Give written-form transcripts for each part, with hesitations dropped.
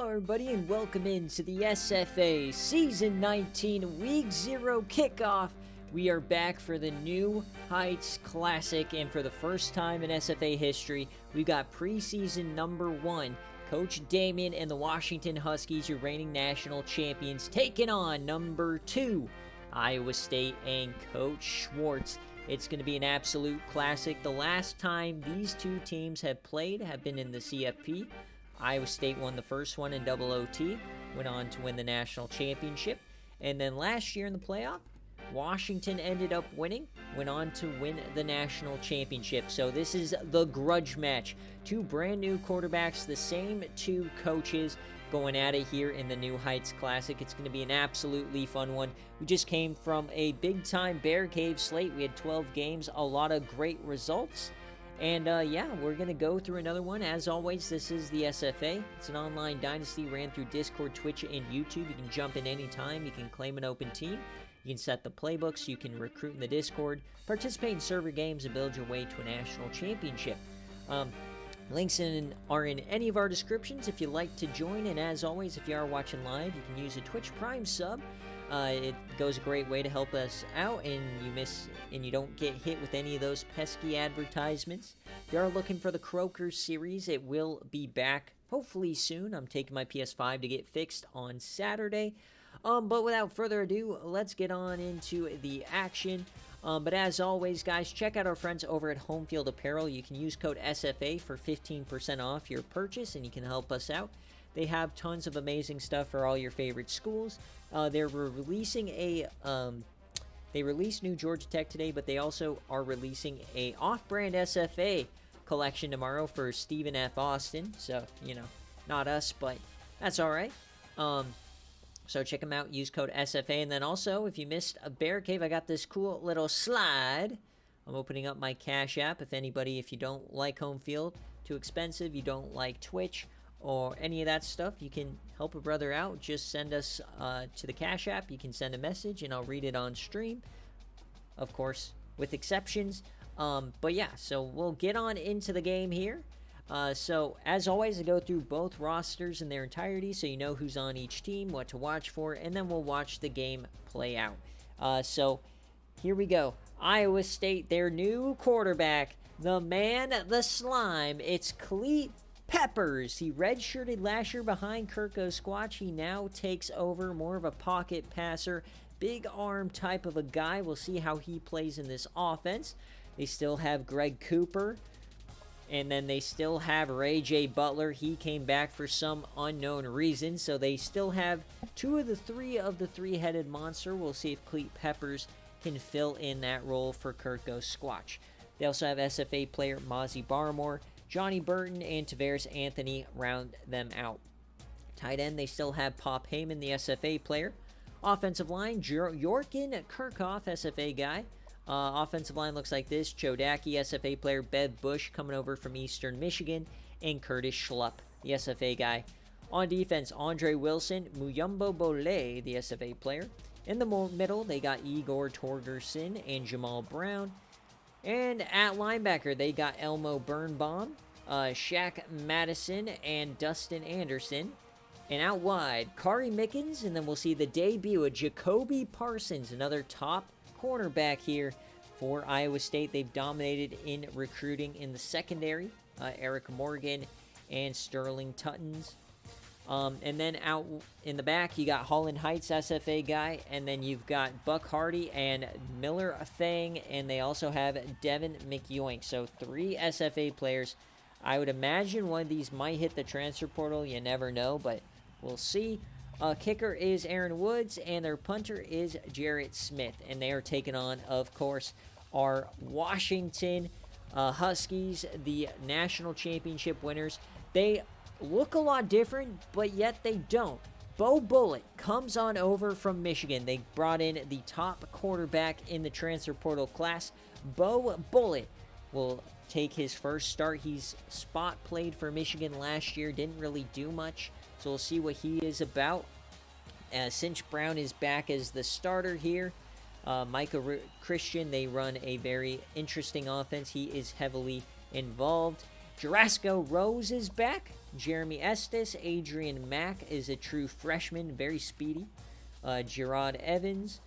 Hello everybody and welcome into the SFA Season 19 Week 0 kickoff. We are back for the New Heights Classic, and for the first time in SFA history, we've got preseason number 1. Coach Damien and the Washington Huskies, your reigning national champions, taking on number 2, Iowa State and Coach Schwartz. It's going to be an absolute classic. The last time these two teams have played have been in the CFP. Iowa State won the first one in double OT, went on to win the national championship. And then last year in the playoff, Washington ended up winning, went on to win the national championship. So this is the grudge match. Two brand new quarterbacks, the same two coaches going at it here in the New Heights Classic. It's going to be an absolutely fun one. We just came from a big-time BearCave slate. We had 12 games, a lot of great results. And yeah, we're going to go through another one. As always, this is the SFA. It's an online dynasty, ran through Discord, Twitch, and YouTube. You can jump in anytime. You can claim an open team. You can set the playbooks. You can recruit in the Discord, participate in server games, and build your way to a national championship. Links are in any of our descriptions if you'd like to join. And as always, if you are watching live, you can use a Twitch Prime sub. It goes a great way to help us out, and you don't get hit with any of those pesky advertisements. If you are looking for the Croker series, it will be back hopefully soon. I'm taking my PS5 to get fixed on Saturday. But without further ado, let's get on into the action. But as always, guys, check out our friends over at Home Field Apparel. You can use code SFA for 15% off your purchase, and you can help us out. They have tons of amazing stuff for all your favorite schools. They're releasing they released New Georgia Tech today, but they also are releasing a off-brand SFA collection tomorrow for Stephen F. Austin. So, you know, not us, but that's all right. So check them out. Use code SFA. And then also, if you missed a BearCave, I got this cool little slide. I'm opening up my Cash App. If you don't like Home Field, too expensive, you don't like Twitch, or any of that stuff, you can help a brother out. Just send us to the Cash App. You can send a message, and I'll read it on stream. Of course, with exceptions. But yeah, so we'll get on into the game here. So, as always, I go through both rosters in their entirety, so you know who's on each team, what to watch for, and then we'll watch the game play out. So, here we go. Iowa State, their new quarterback, the man, the slime, it's Cleet Peppers. He redshirted last year behind Kirko Squatch. He now takes over, more of a pocket passer, big arm type of a guy. We'll see how he plays in this offense. They still have Greg Cooper, and then they still have Ray J. Butler. He came back for some unknown reason, so they still have two of the three-headed monster. We'll see if Cleet Peppers can fill in that role for Kirko Squatch. They also have SFA player Mozzie Barmore, Johnny Burton, and Tavares Anthony round them out. Tight end, they still have Pop Heyman, the SFA player. Offensive line, Yorkin Kirchhoff, SFA guy. Offensive line looks like this. Chodacki, SFA player. Bev Bush coming over from Eastern Michigan. And Curtis Schlupp, the SFA guy. On defense, Andre Wilson, Muyumbo Bole, the SFA player. In the middle, they got Igor Torgerson and Jamal Brown. And at linebacker, they got Elmo Birnbaum, Shaq Madison, and Dustin Anderson. And out wide, Kari Mickens, and then we'll see the debut of Jacoby Parsons, another top cornerback here for Iowa State. They've dominated in recruiting in the secondary, Eric Morgan and Sterling Tuttons. And then out in the back, you got Holland Heights, SFA guy, and then you've got Buck Hardy and Miller Thang, and they also have Devin McYoink. So 3 SFA players. I would imagine one of these might hit the transfer portal. You never know, but we'll see. Kicker is Aaron Woods, and their punter is Jarrett Smith. And they are taking on, of course, our Washington Huskies, the national championship winners. They look a lot different, but yet they don't. Bo Bullitt comes on over from Michigan. They brought in the top quarterback in the transfer portal class. Bo Bullitt will take his first start. He's spot played for Michigan last year, didn't really do much, so we'll see what he is about. Cinch Brown is back as the starter here. Micah Christian, they run a very interesting offense. He is heavily involved. Jurasco Rose is back. Jeremy Estes. Adrian Mack is a true freshman, very speedy. Gerard Evans.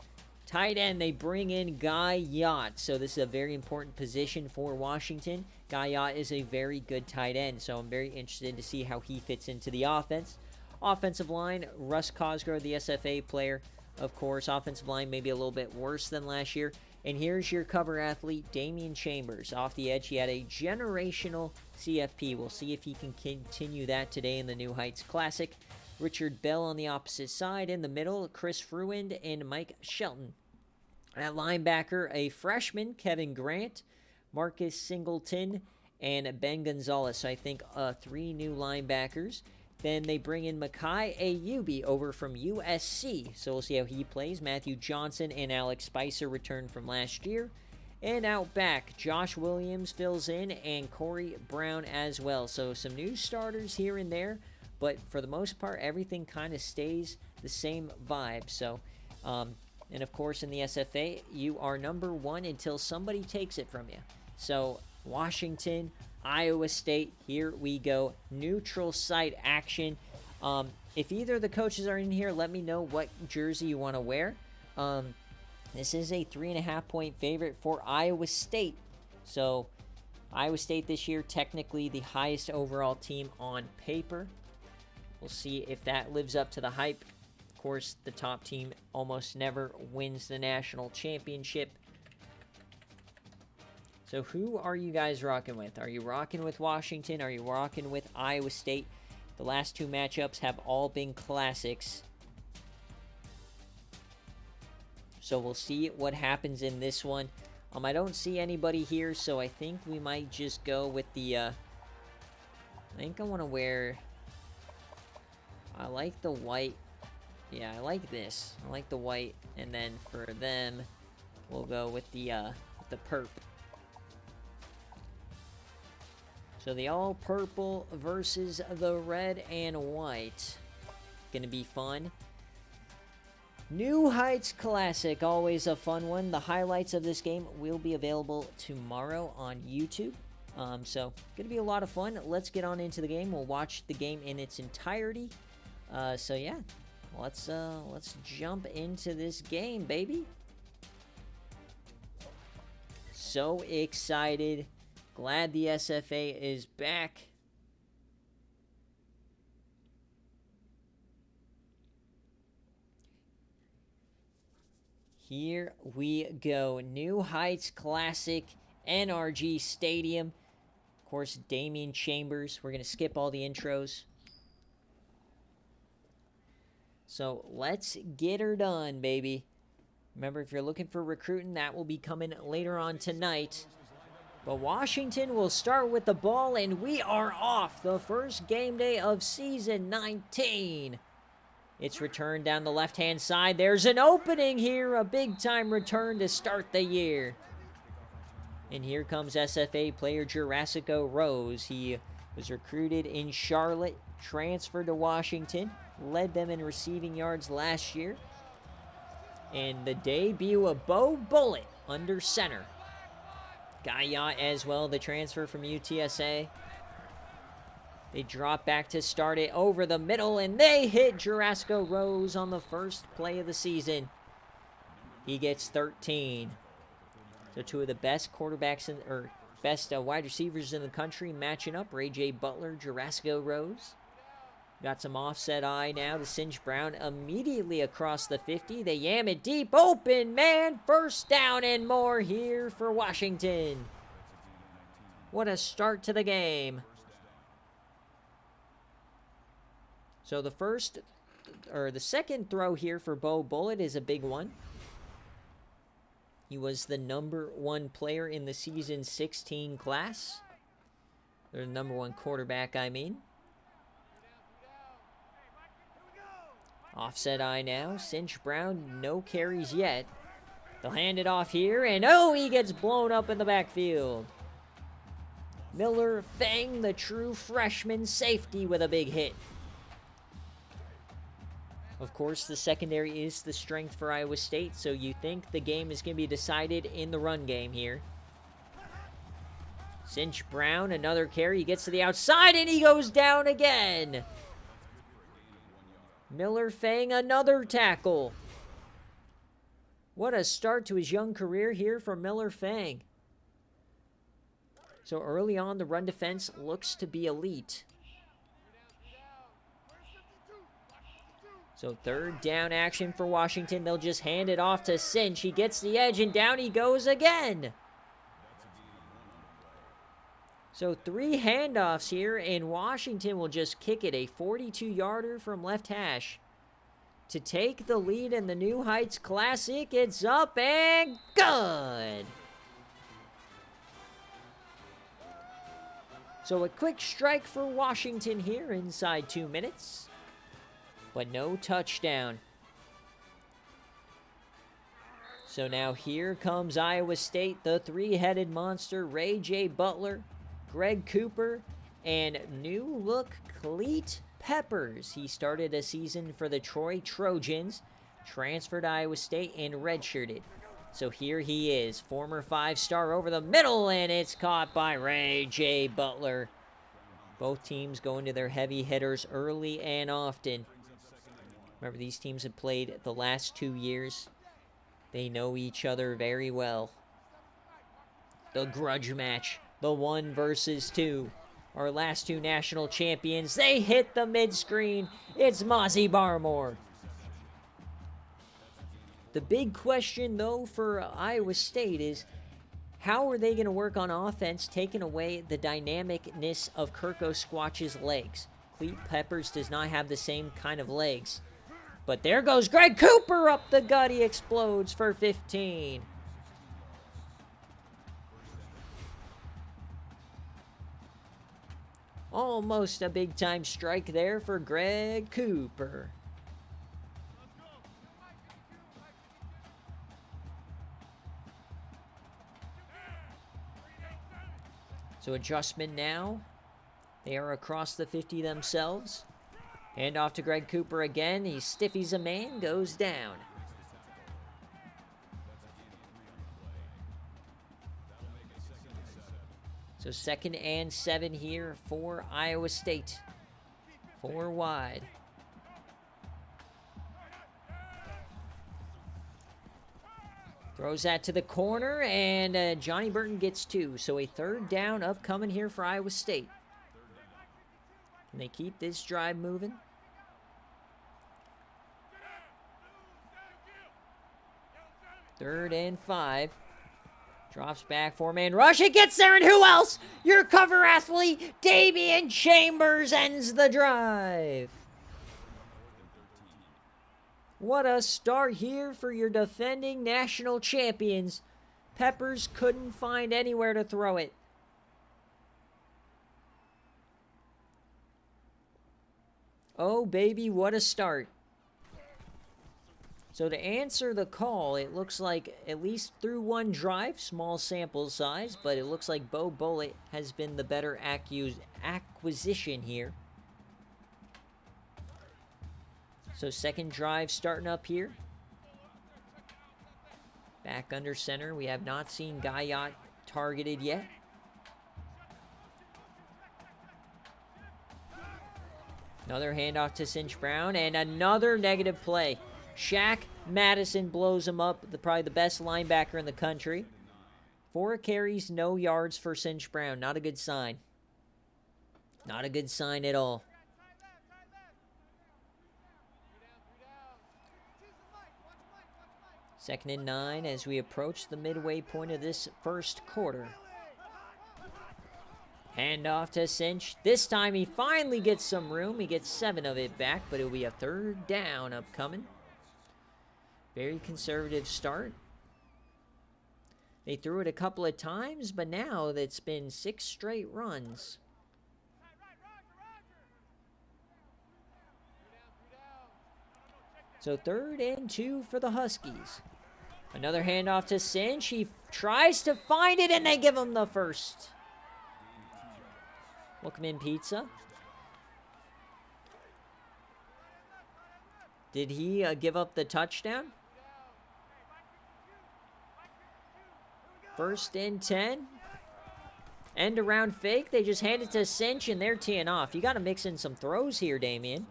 Tight end, they bring in Guy Yacht. So this is a very important position for Washington. Guy Yacht is a very good tight end, so I'm very interested to see how he fits into the offense. Offensive line, Russ Cosgrove, the SFA player, of course. Offensive line maybe a little bit worse than last year. And here's your cover athlete, Damian Chambers. Off the edge, he had a generational CFP. We'll see if he can continue that today in the New Heights Classic. Richard Bell on the opposite side. In the middle, Chris Fruind and Mike Shelton. At linebacker, a freshman, Kevin Grant, Marcus Singleton, and Ben Gonzalez. So I think 3 new linebackers. Then they bring in Makai Ayubi over from USC. So we'll see how he plays. Matthew Johnson and Alex Spicer return from last year. And out back, Josh Williams fills in and Corey Brown as well. So some new starters here and there. But for the most part, everything kind of stays the same vibe. So, and of course in the SFA, you are number 1 until somebody takes it from you. So Washington, Iowa State, here we go. Neutral site action. If either of the coaches are in here, let me know what jersey you want to wear. This is a 3.5-point favorite for Iowa State. So Iowa State this year, technically the highest overall team on paper. We'll see if that lives up to the hype. Of course, the top team almost never wins the national championship. So who are you guys rocking with? Are you rocking with Washington? Are you rocking with Iowa State? The last 2 matchups have all been classics. So we'll see what happens in this one. I don't see anybody here, so I think we might just go with the... I think I want to wear... I like the white. Yeah, I like this. I like the white. And then for them, we'll go with the perp. So the all-purple versus the red and white. Gonna be fun. New Heights Classic, always a fun one. The highlights of this game will be available tomorrow on YouTube. So, gonna be a lot of fun. Let's get on into the game. We'll watch the game in its entirety. So yeah, let's jump into this game, baby. So excited. Glad the SFA is back. Here we go. New Heights Classic, NRG Stadium. Of course, Damian Chambers. We're going to skip all the intros. So let's get her done, baby. Remember, if you're looking for recruiting, that will be coming later on tonight. But Washington will start with the ball, and we are off. The first game day of Season 19. It's returned down the left-hand side. There's an opening here. A big-time return to start the year. And here comes SFA player Jurassico Rose. He was recruited in Charlotte, transferred to Washington, led them in receiving yards last year. And the debut of Bo Bullitt under center. Guy Yacht as well, the transfer from UTSA. They drop back to start it over the middle, and they hit Jurassico Rose on the first play of the season. He gets 13. So 2 of the best quarterbacks, best wide receivers in the country matching up. Ray J. Butler, Jurassico Rose. Got some offset eye now to Cinch Brown immediately across the 50. They yam it deep. Open man. First down and more here for Washington. What a start to the game. So the second throw here for Bo Bullitt is a big one. He was the number 1 player in the season 16 class. Or the number 1 quarterback, I mean. Offset eye now. Cinch Brown, no carries yet. They'll hand it off here, and oh, he gets blown up in the backfield. Miller Fang, the true freshman safety, with a big hit. Of course, the secondary is the strength for Iowa State, so you think the game is going to be decided in the run game here. Cinch Brown, another carry. He gets to the outside, and he goes down again. Miller Fang, another tackle. What a start to his young career here for Miller Fang. So early on, the run defense looks to be elite. So third down action for Washington. They'll just hand it off to Cinch. He gets the edge, and down he goes again. So 3 handoffs here, and Washington will just kick it, a 42-yarder from left hash. To take the lead in the New Heights Classic, it's up and good. So a quick strike for Washington here inside 2 minutes, but no touchdown. So now here comes Iowa State, the 3-headed monster, Ray J. Butler, Greg Cooper, and new look Cleat Peppers. He started a season for the Troy Trojans, transferred to Iowa State, and redshirted. So here he is, former 5-star over the middle, and it's caught by Ray J. Butler. Both teams going to their heavy hitters early and often. Remember, these teams have played the last 2 years. They know each other very well. The grudge match, the 1 versus 2. Our last 2 national champions, they hit the mid-screen. It's Mozzie Barmore. The big question, though, for Iowa State is, how are they going to work on offense, taking away the dynamicness of Kirko Squatch's legs? Cleat Peppers does not have the same kind of legs. But there goes Greg Cooper up the gut. He explodes for 15. Almost a big-time strike there for Greg Cooper. So adjustment now. They are across the 50 themselves. Hand off to Greg Cooper again. He stiffies a man, goes down. So 2nd and 7 here for Iowa State. 4 wide. Throws that to the corner, and Johnny Burton gets 2. So a 3rd down upcoming here for Iowa State. Can they keep this drive moving? Third and 5. Drops back, 4-man rush. It gets there, and who else? Your cover athlete, Damian Chambers, ends the drive. What a start here for your defending national champions. Peppers couldn't find anywhere to throw it. Oh, baby, what a start. So to answer the call, it looks like at least through 1 drive, small sample size, but it looks like Bo Bullitt has been the better acquisition here. So 2nd drive starting up here. Back under center. We have not seen Gaillot targeted yet. Another handoff to Cinch Brown, and another negative play. Shaq Madison blows him up, probably the best linebacker in the country. 4 carries, no yards for Cinch Brown. Not a good sign. Not a good sign at all. Second and 9 as we approach the midway point of this first quarter. Hand off to Cinch. This time he finally gets some room. He gets 7 of it back, but it'll be a 3rd down upcoming. Very conservative start. They threw it a couple of times, but now it's been 6 straight runs. So 3rd and 2 for the Huskies. Another handoff to Cinch. He tries to find it, and they give him the first. Welcome in, Pizza. Did he give up the touchdown? 1st and 10. End around fake. They just hand it to Cinch, and they're teeing off. You got to mix in some throws here, Damien.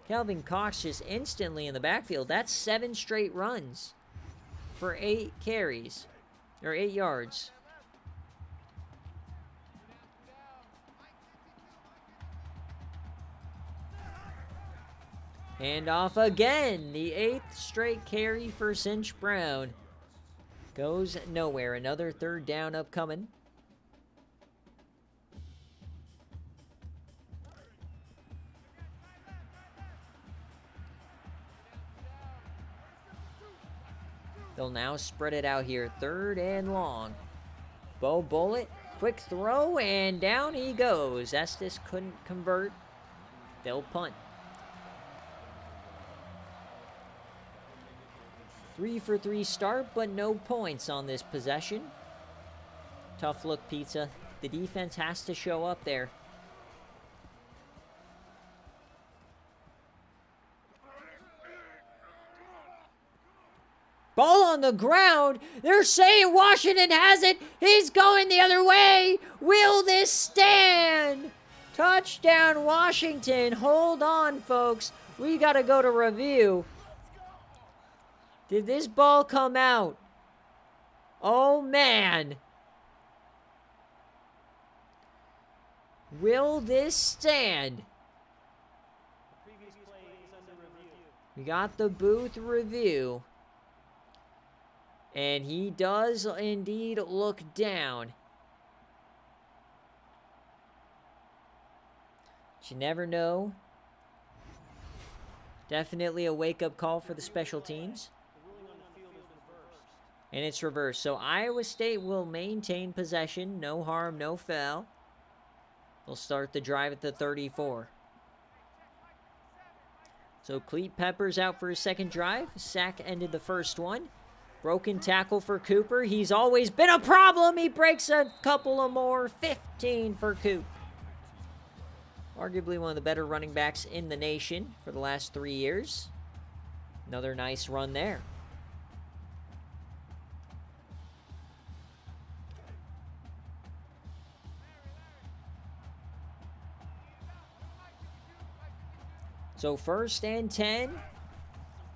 Kelvin Cox just instantly in the backfield. That's 7 straight runs for 8 carries, or 8 yards. And off again. The 8th straight carry for Cinch Brown. Goes nowhere. Another 3rd down upcoming. They'll now spread it out here. 3rd and long. Bo Bullet. Quick throw, and down he goes. Estes couldn't convert. They'll punt. 3 for 3 start, but no points on this possession. Tough look, Pizza. The defense has to show up there. Ball on the ground. They're saying Washington has it. He's going the other way. Will this stand? Touchdown, Washington. Hold on, folks. We got to go to review. Did this ball come out? Oh, man. Will this stand? We got the booth review. And he does indeed look down. But you never know. Definitely a wake-up call for the special teams. And it's reversed. So Iowa State will maintain possession. No harm, no foul. They'll start the drive at the 34. So Cleet Peppers out for his second drive. Sack ended the first one. Broken tackle for Cooper. He's always been a problem. He breaks a couple of more. 15 for Coop. Arguably one of the better running backs in the nation for the last 3 years. Another nice run there. So 1st and 10.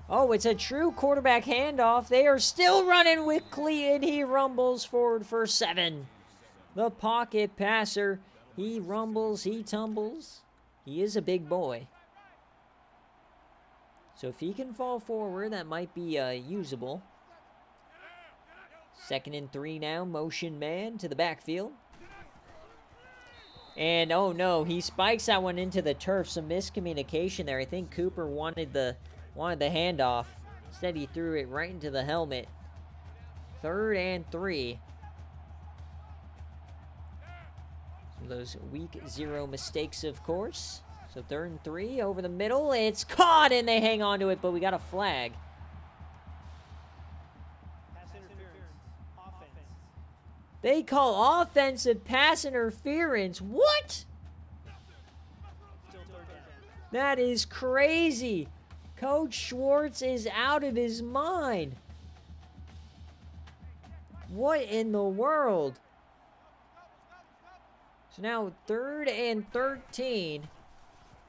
Oh, it's a true quarterback handoff. They are still running with Cleet. He rumbles forward for 7. The pocket passer. He rumbles, he tumbles. He is a big boy. So if he can fall forward, that might be usable. 2nd and 3 now. Motion man to the backfield. And, oh no, he spikes that one into the turf. Some miscommunication there. I think Cooper wanted the handoff. Instead, he threw it right into the helmet. 3rd and 3. Some of those week 0 mistakes, of course. So 3rd and 3 over the middle. It's caught, and they hang on to it, but we got a flag. They call offensive pass interference. What? That is crazy. Coach Schwartz is out of his mind. What in the world? So now 3rd and 13.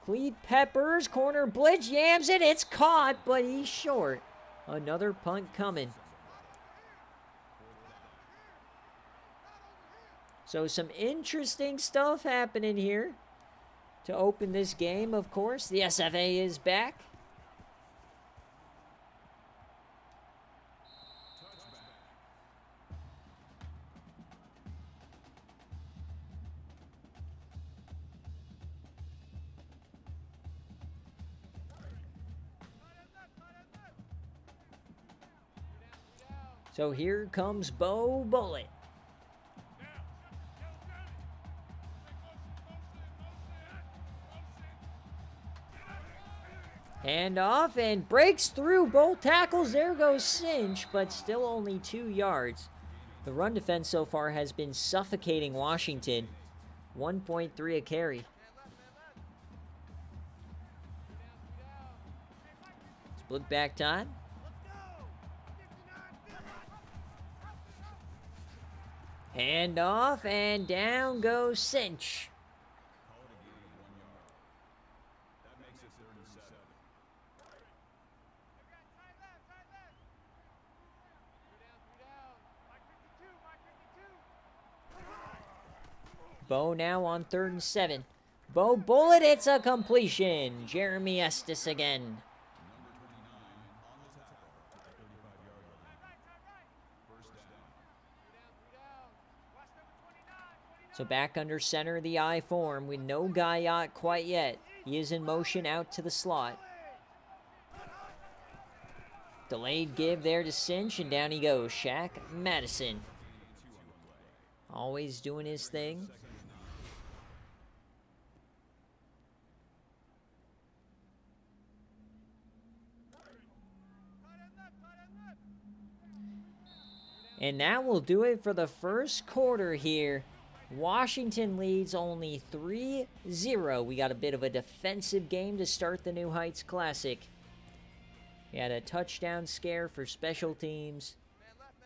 Cleet Peppers, corner blitz, yams it. It's caught, but he's short. Another punt coming. So some interesting stuff happening here to open this game, of course. The SFA is back. So here comes Bo Bullet. Hand off and breaks through both tackles. There goes Cinch, but still only 2 yards. The run defense so far has been suffocating Washington. 1.3 a carry. Split back time. Hand off, and down goes Cinch. Bo now on 3rd and 7. Bo bullet, it's a completion. Jeremy Estes again. So back under center of the I form with no guy out quite yet. He is in motion out to the slot. Delayed give there to Cinch, and down he goes. Shaq Madison. Always doing his thing. And that will do it for the first quarter here. Washington leads only 3-0. We got a bit of a defensive game to start the New Heights Classic. We had a touchdown scare for special teams.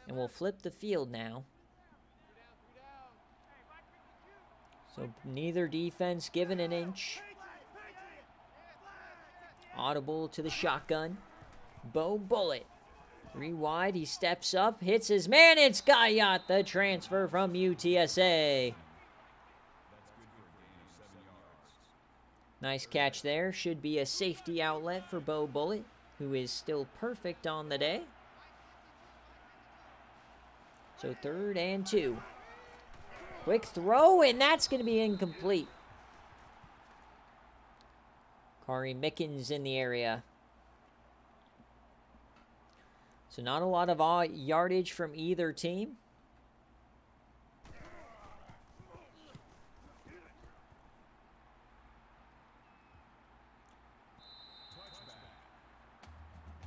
And we'll flip the field now. So neither defense given an inch. Audible to the shotgun. Bo bullet. 3 wide, he steps up, hits his man, it's Guyot, the transfer from UTSA. Nice catch there, should be a safety outlet for Bo Bullet, who is still perfect on the day. So 3rd and 2. Quick throw, and that's going to be incomplete. Kari Mickens in the area. So not a lot of yardage from either team.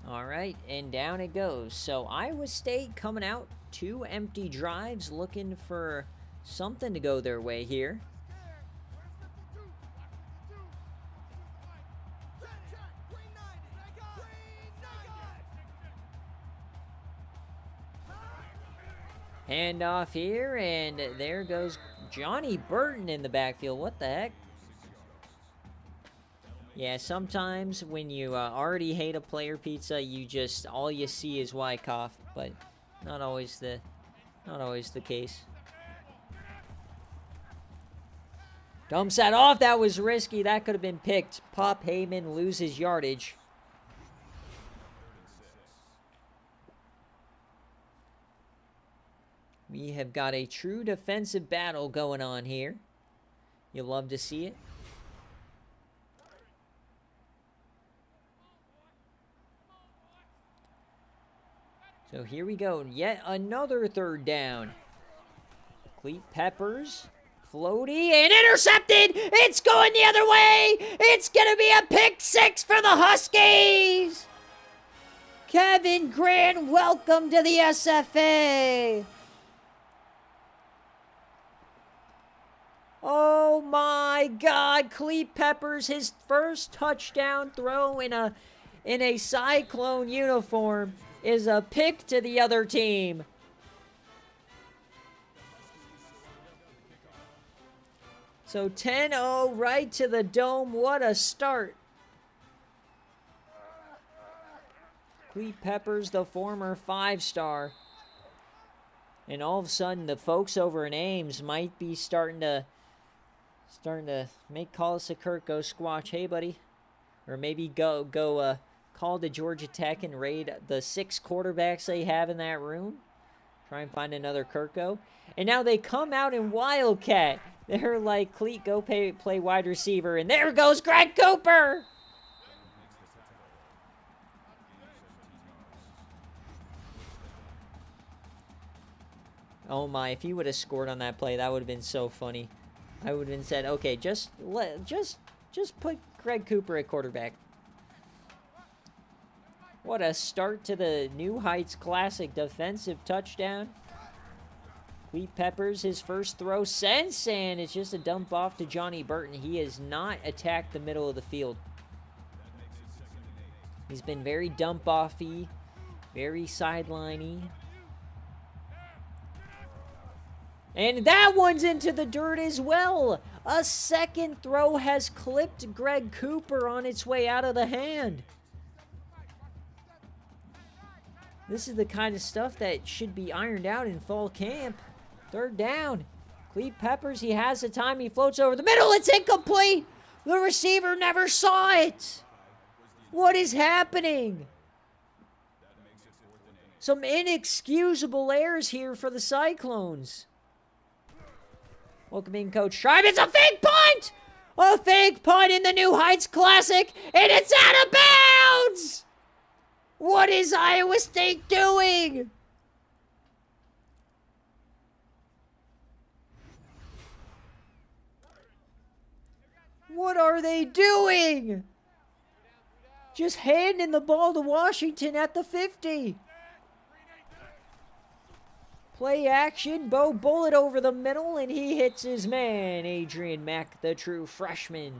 All right, and down it goes. So Iowa State coming out 2 empty drives, looking for something to go their way here. Hand off here, and there goes Johnny Burton in the backfield. What the heck? Yeah, sometimes when you already hate a player, Pizza, you just all you see is Wyckoff, but not always the case. Dumps that off. That was risky. That could have been picked. Pop Heyman loses yardage. We have got a true defensive battle going on here. You'll love to see it. So here we go. Yet another 3rd down. Cleat Peppers. Floaty and intercepted. It's going the other way. It's going to be a pick 6 for the Huskies. Kevin Grant, welcome to the SFA. Oh my God, Cleat Peppers, his first touchdown throw in a Cyclone uniform is a pick to the other team. So 10-0 right to the dome. What a start. Cleat Peppers, the former 5-star. And all of a sudden, the folks over in Ames might be starting to make Collis Kirk go squash. Hey, buddy. Or maybe go call to Georgia Tech and raid the 6 quarterbacks they have in that room. Try and find another Kirko. And now they come out in Wildcat. They're like, Cleat, go play wide receiver. And there goes Greg Cooper. Oh my, if he would have scored on that play, that would have been so funny. I would have been said, okay, just put Greg Cooper at quarterback. What a start to the New Heights Classic. Defensive touchdown. Cleat Peppers, his first throw since, and it's just a dump off to Johnny Burton. He has not attacked the middle of the field. He's been very dump-offy, very sideliney. And that one's into the dirt as well. A second throw has clipped Greg Cooper on its way out of the hand. This is the kind of stuff that should be ironed out in fall camp. Third down. Clete Peppers, he has the time. He floats over the middle. It's incomplete. The receiver never saw it. What is happening? Some inexcusable errors here for the Cyclones. Welcome in, Coach Tribe. It's a fake punt! A fake punt in the New Heights Classic, and it's out of bounds! What is Iowa State doing? What are they doing? Just handing the ball to Washington at the 50. Play action, Bo Bullet over the middle, and he hits his man, Adrian Mack, the true freshman.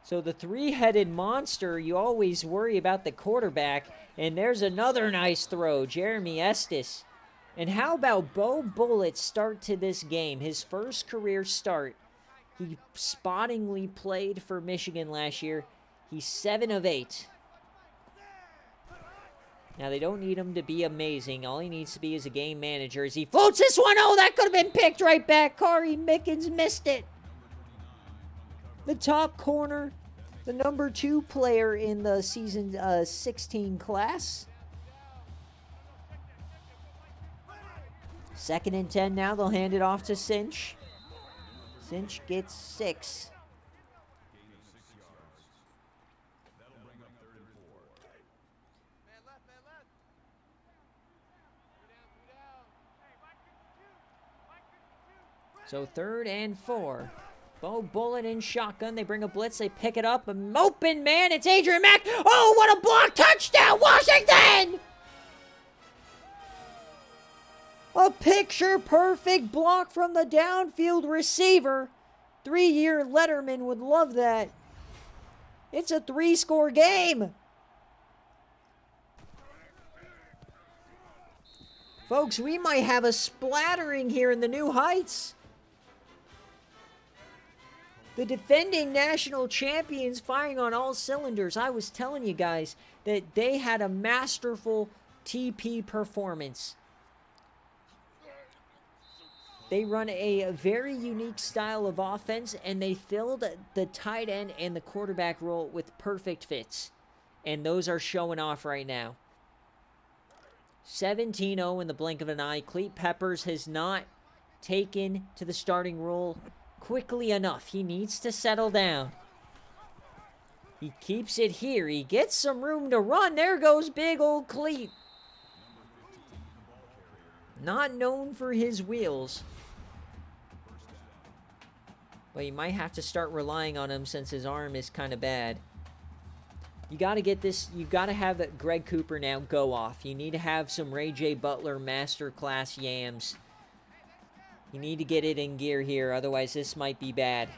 So the three-headed monster, you always worry about the quarterback, and there's another nice throw, Jeremy Estes. And how about Bo Bullett's start to this game, his first career start? He spottingly played for Michigan last year. He's 7 of 8. Now, they don't need him to be amazing. All he needs to be is a game manager as he floats this one. Oh, that could have been picked right back. Kari Mickens missed it. The top corner, the number 2 player in the season 16 class. 2nd and 10 now. They'll hand it off to Cinch. Cinch gets 6. So 3rd and 4. Bo Bullet in shotgun. They bring a blitz. They pick it up. An open man. It's Adrian Mack. Oh, what a block. Touchdown, Washington! A picture-perfect block from the downfield receiver. 3-year Letterman would love that. It's a 3-score game. Folks, we might have a splattering here in the New Heights. The defending national champions firing on all cylinders. I was telling you guys that they had a masterful TP performance. They run a very unique style of offense, and they filled the tight end and the quarterback role with perfect fits. And those are showing off right now. 17-0 in the blink of an eye. Clete Peppers has not taken to the starting role quickly enough. He needs to settle down. He keeps it here. He gets some room to run. There goes big old Clete. Not known for his wheels. But you might have to start relying on him since his arm is kind of bad. You got to get this. You got to have Greg Cooper now go off. You need to have some Ray J. Butler masterclass yams. You need to get it in gear here, otherwise this might be bad.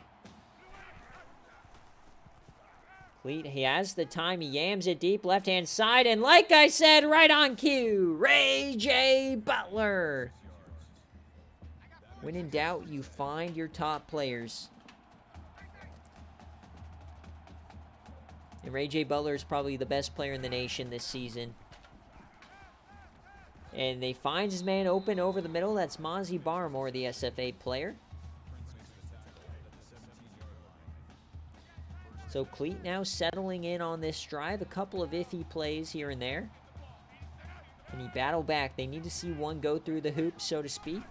Clete, he has the time. He yams it deep left-hand side, and like I said, right on cue, Ray J. Butler. When in doubt, you find your top players. And Ray J. Butler is probably the best player in the nation this season. And they find his man open over the middle. That's Mozzie Barmore, the SFA player. So Clete now settling in on this drive. A couple of iffy plays here and there. Can he battle back? They need to see one go through the hoop, so to speak.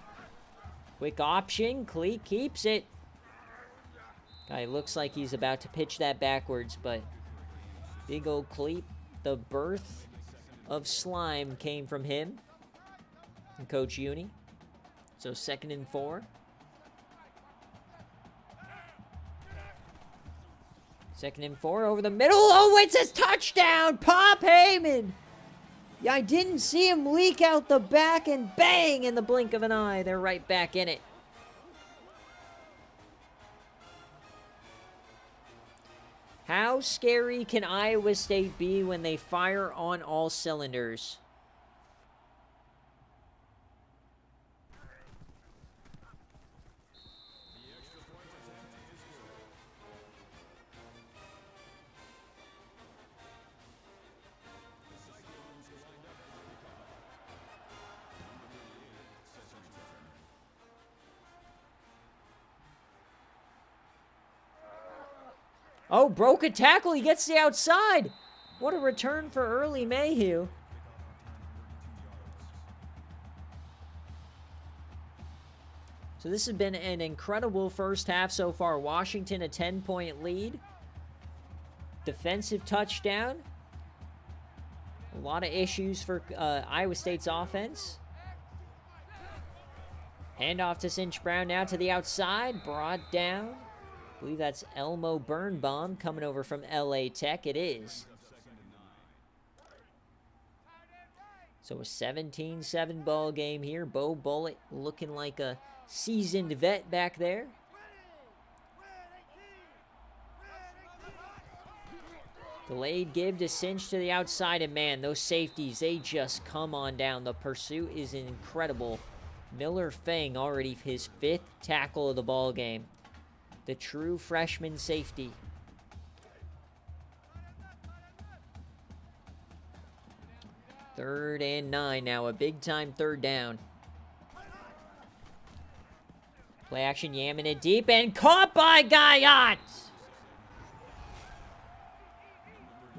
Quick option. Clete keeps it. Guy looks like he's about to pitch that backwards, but big old Clete. The birth of slime came from him and Coach Uni. So 2nd and 4. 2nd and 4 over the middle. Oh, it's a touchdown! Pop Heyman! Yeah, I didn't see him leak out the back, and bang, in the blink of an eye, they're right back in it. How scary can Iowa State be when they fire on all cylinders? Oh, broke a tackle. He gets the outside. What a return for early Mayhew. So this has been an incredible first half so far. Washington a 10-point lead. Defensive touchdown. A lot of issues for Iowa State's offense. Handoff to Cinch Brown now to the outside. Brought down. I believe that's Elmo Birnbaum coming over from LA Tech. It is. So a 17-7 ball game here. Bo Bullitt looking like a seasoned vet back there. Delayed give to Cinch to the outside. And man, those safeties, they just come on down. The pursuit is incredible. Miller Fang already his 5th tackle of the ball game. The true freshman safety. Third and 9 now. A big-time third down. Play action, yamming it deep, and caught by Guyot!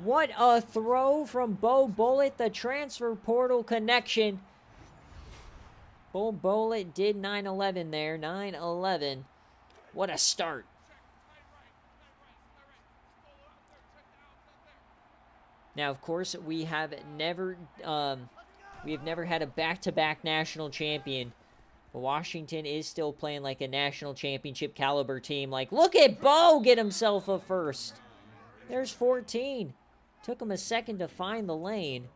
What a throw from Bo Bullitt, the transfer portal connection. Bo Bullitt did 9-11 there, 9-11. What a start. Now, of course, we have never had a back-to-back national champion. But Washington is still playing like a national championship caliber team. Like, look at Bo get himself a first. There's 14. Took him a second to find the lane.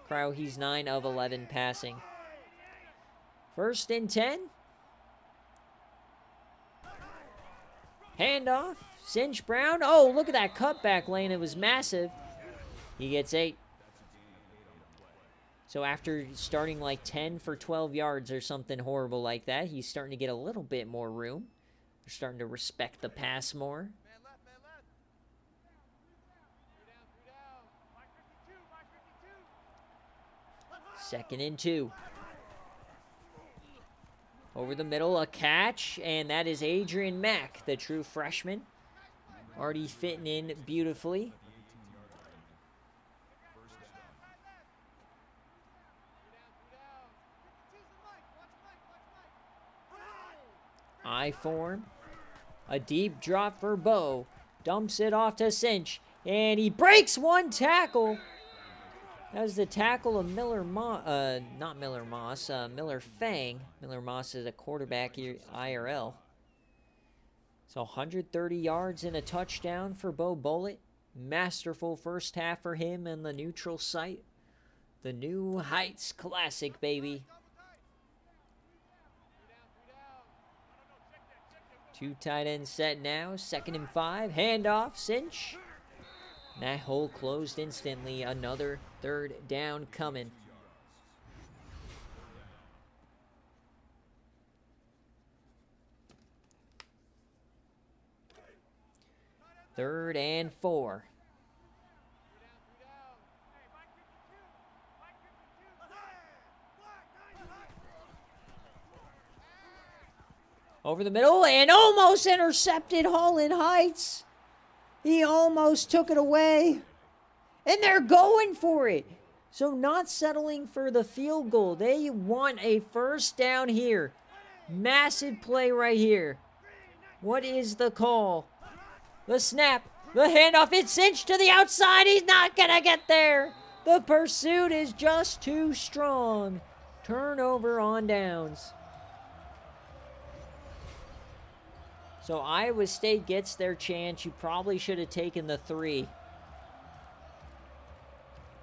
Crow, he's 9 of 11 passing. First and 10. Handoff. Cinch Brown. Oh, look at that cutback lane. It was massive. He gets 8. So after starting like 10 for 12 yards or something horrible like that, he's starting to get a little bit more room. They're starting to respect the pass more. Second and 2. Over the middle, a catch, and that is Adrian Mack, the true freshman. Already fitting in beautifully. I form. A deep drop for Bo. Dumps it off to Cinch, and he breaks one tackle. That was the tackle of Miller Fang. Miller Moss is a quarterback here, IRL. So 130 yards and a touchdown for Bo Bullitt. Masterful first half for him in the neutral site. The New Heights Classic, baby. 2 tight ends set now. 2nd and 5. Handoff, Cinch. That hole closed instantly. Another third down coming. Third and 4. Over the middle and almost intercepted Holland Heights. He almost took it away. And they're going for it. So not settling for the field goal. They want a first down here. Massive play right here. What is the call? The snap. The handoff. It's Cinch to the outside. He's not going to get there. The pursuit is just too strong. Turnover on downs. So Iowa State gets their chance. You probably should have taken the 3.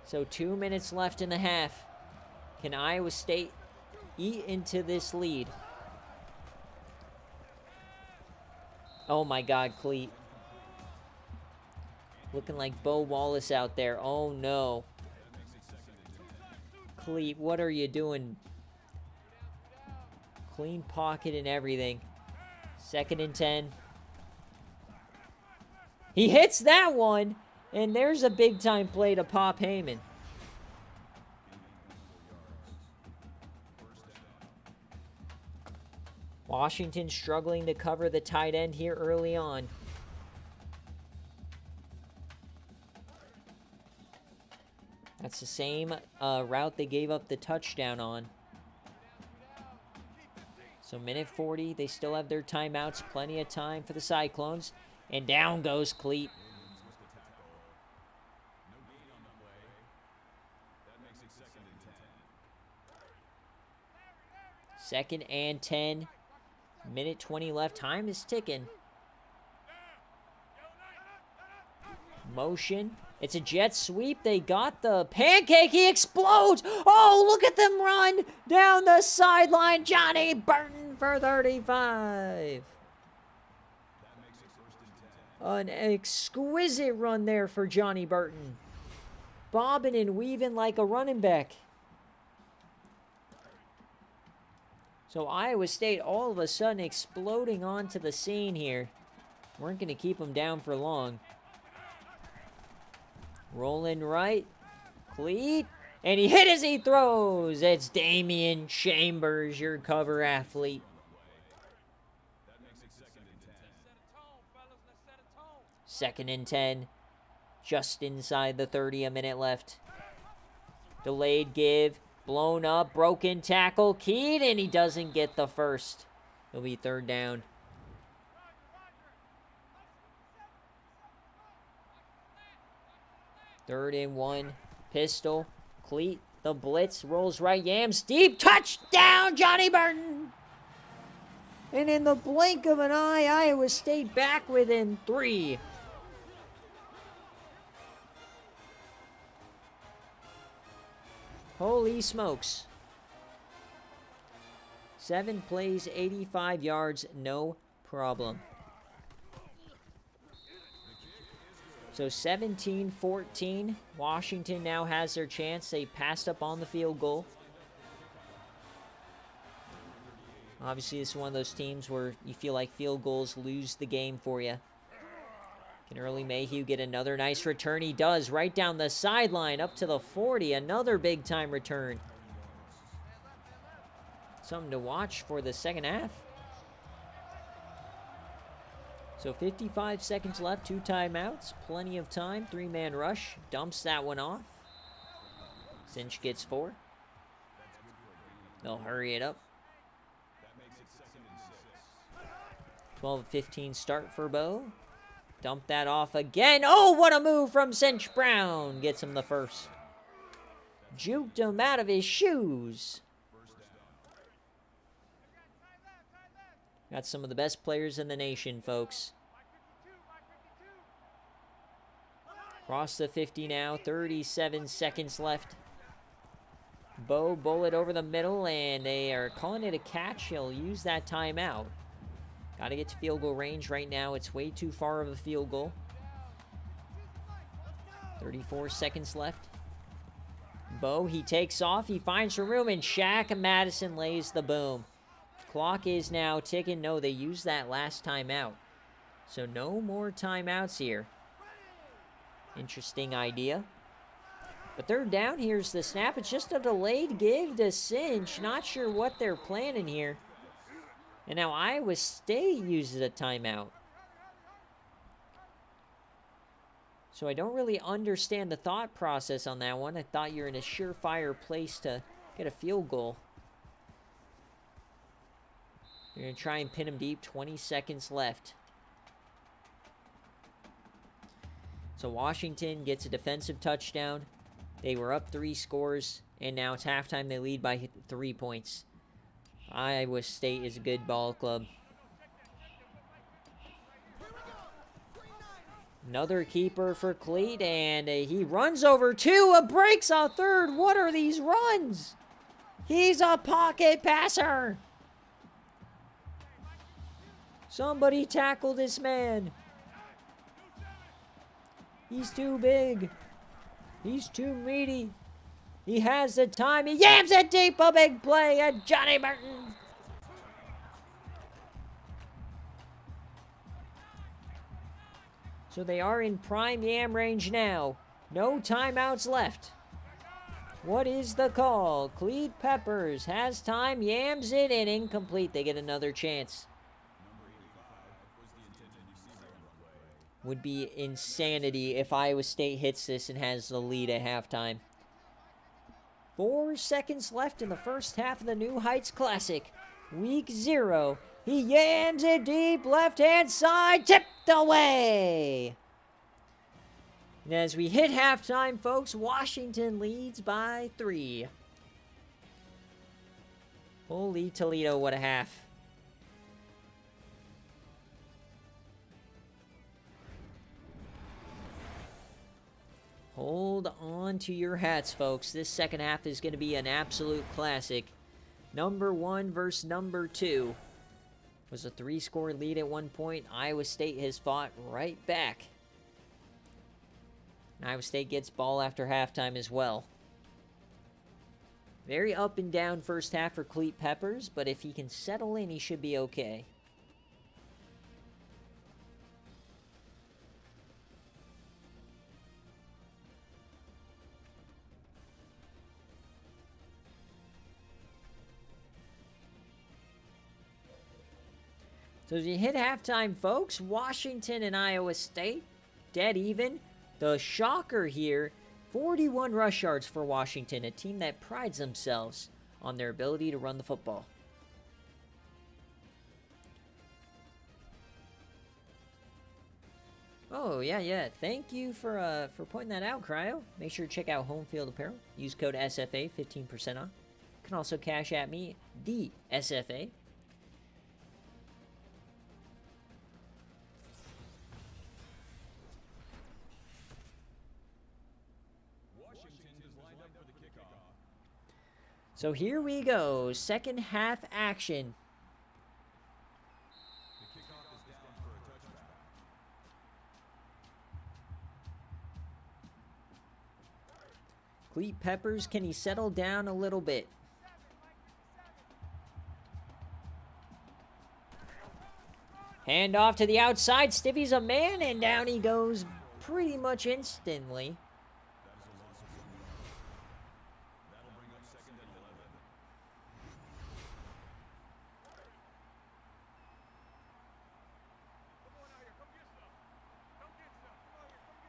So 2 minutes left in the half. Can Iowa State eat into this lead? Oh my God, Cleat. Looking like Bo Wallace out there. Oh no. Cleat, what are you doing? Clean pocket and everything. 2nd and 10. He hits that one, and there's a big-time play to Pop Heyman. Washington struggling to cover the tight end here early on. That's the same route they gave up the touchdown on. So minute 40, they still have their timeouts. Plenty of time for the Cyclones. And down goes Cleat. Second and 10. Minute 20 left. Time is ticking. Motion. It's a jet sweep. They got the pancake. He explodes. Oh, look at them run down the sideline. Johnny Burton for 35. An exquisite run there for Johnny Burton. Bobbing and weaving like a running back. So Iowa State all of a sudden exploding onto the scene here. Weren't going to keep them down for long. Rolling right. Cleat. And he hit as he throws. It's Damian Chambers, your cover athlete. Second and 10. Just inside the 30, a minute left. Delayed give. Blown up. Broken tackle. Keyed, and he doesn't get the first. It'll be 3rd down. Third and 1. Pistol. Cleat. The blitz. Rolls right. Yams deep. Touchdown, Johnny Burton. And in the blink of an eye, Iowa State back within 3. Holy smokes. 7 plays, 85 yards, no problem. So 17-14. Washington now has their chance. They passed up on the field goal. Obviously, this is one of those teams where you feel like field goals lose the game for you. Can Early Mayhew get another nice return? He does, right down the sideline, up to the 40. Another big-time return. Something to watch for the second half. So 55 seconds left, 2 timeouts, plenty of time. 3-man rush, dumps that one off. Cinch gets 4. They'll hurry it up. 12-15 start for Bo. Dump that off again. Oh, what a move from Cinch Brown. Gets him the first. Juked him out of his shoes. Got some of the best players in the nation, folks. Cross the 50 now. 37 seconds left. Bo bullet over the middle, and they are calling it a catch. He'll use that timeout. Got to get to field goal range right now. It's way too far of a field goal. 34 seconds left. Bo, he takes off. He finds some room, and Shaq Madison lays the boom. Clock is now ticking. No, they used that last timeout. So no more timeouts here. Interesting idea. But they're down. Here's the snap. It's just a delayed give to Cinch. Not sure what they're planning here. And now Iowa State uses a timeout. So I don't really understand the thought process on that one. I thought you're in a surefire place to get a field goal. You're going to try and pin him deep. 20 seconds left. So Washington gets a defensive touchdown. They were up 3 scores, and now it's halftime. They lead by 3 points. Iowa State is a good ball club. Another keeper for Cleat, and he runs over 2, breaks a 3rd. What are these runs? He's a pocket passer. Somebody tackle this man. He's too big. He's too meaty. He has the time. He yams it deep. A big play at Johnny Burton. So they are in prime yam range now. No timeouts left. What is the call? Cleat Peppers has time, yams it, and incomplete. They get another chance. Would be insanity if Iowa State hits this and has the lead at halftime. 4 seconds left in the first half of the New Heights Classic. Week 0. He yams it deep, left-hand side, tipped away. And as we hit halftime, folks, Washington leads by 3. Holy Toledo, what a half. Hold on to your hats, folks. This second half is going to be an absolute classic. Number 1 versus number 2. It was a 3-score lead at one point. Iowa State has fought right back. And Iowa State gets ball after halftime as well. Very up and down first half for Cleat Peppers, but if he can settle in, he should be okay. So as you hit halftime, folks, Washington and Iowa State, dead even. The shocker here, 41 rush yards for Washington, a team that prides themselves on their ability to run the football. Oh, yeah. Thank you for pointing that out, Cryo. Make sure to check out Home Field Apparel. Use code SFA, 15% off. You can also cash at me, the SFA. So here we go, second half action. The kickoff is down for a touchback. Cleat Peppers, can he settle down a little bit? Hand off to the outside, Stiffy's a man, and down he goes pretty much instantly.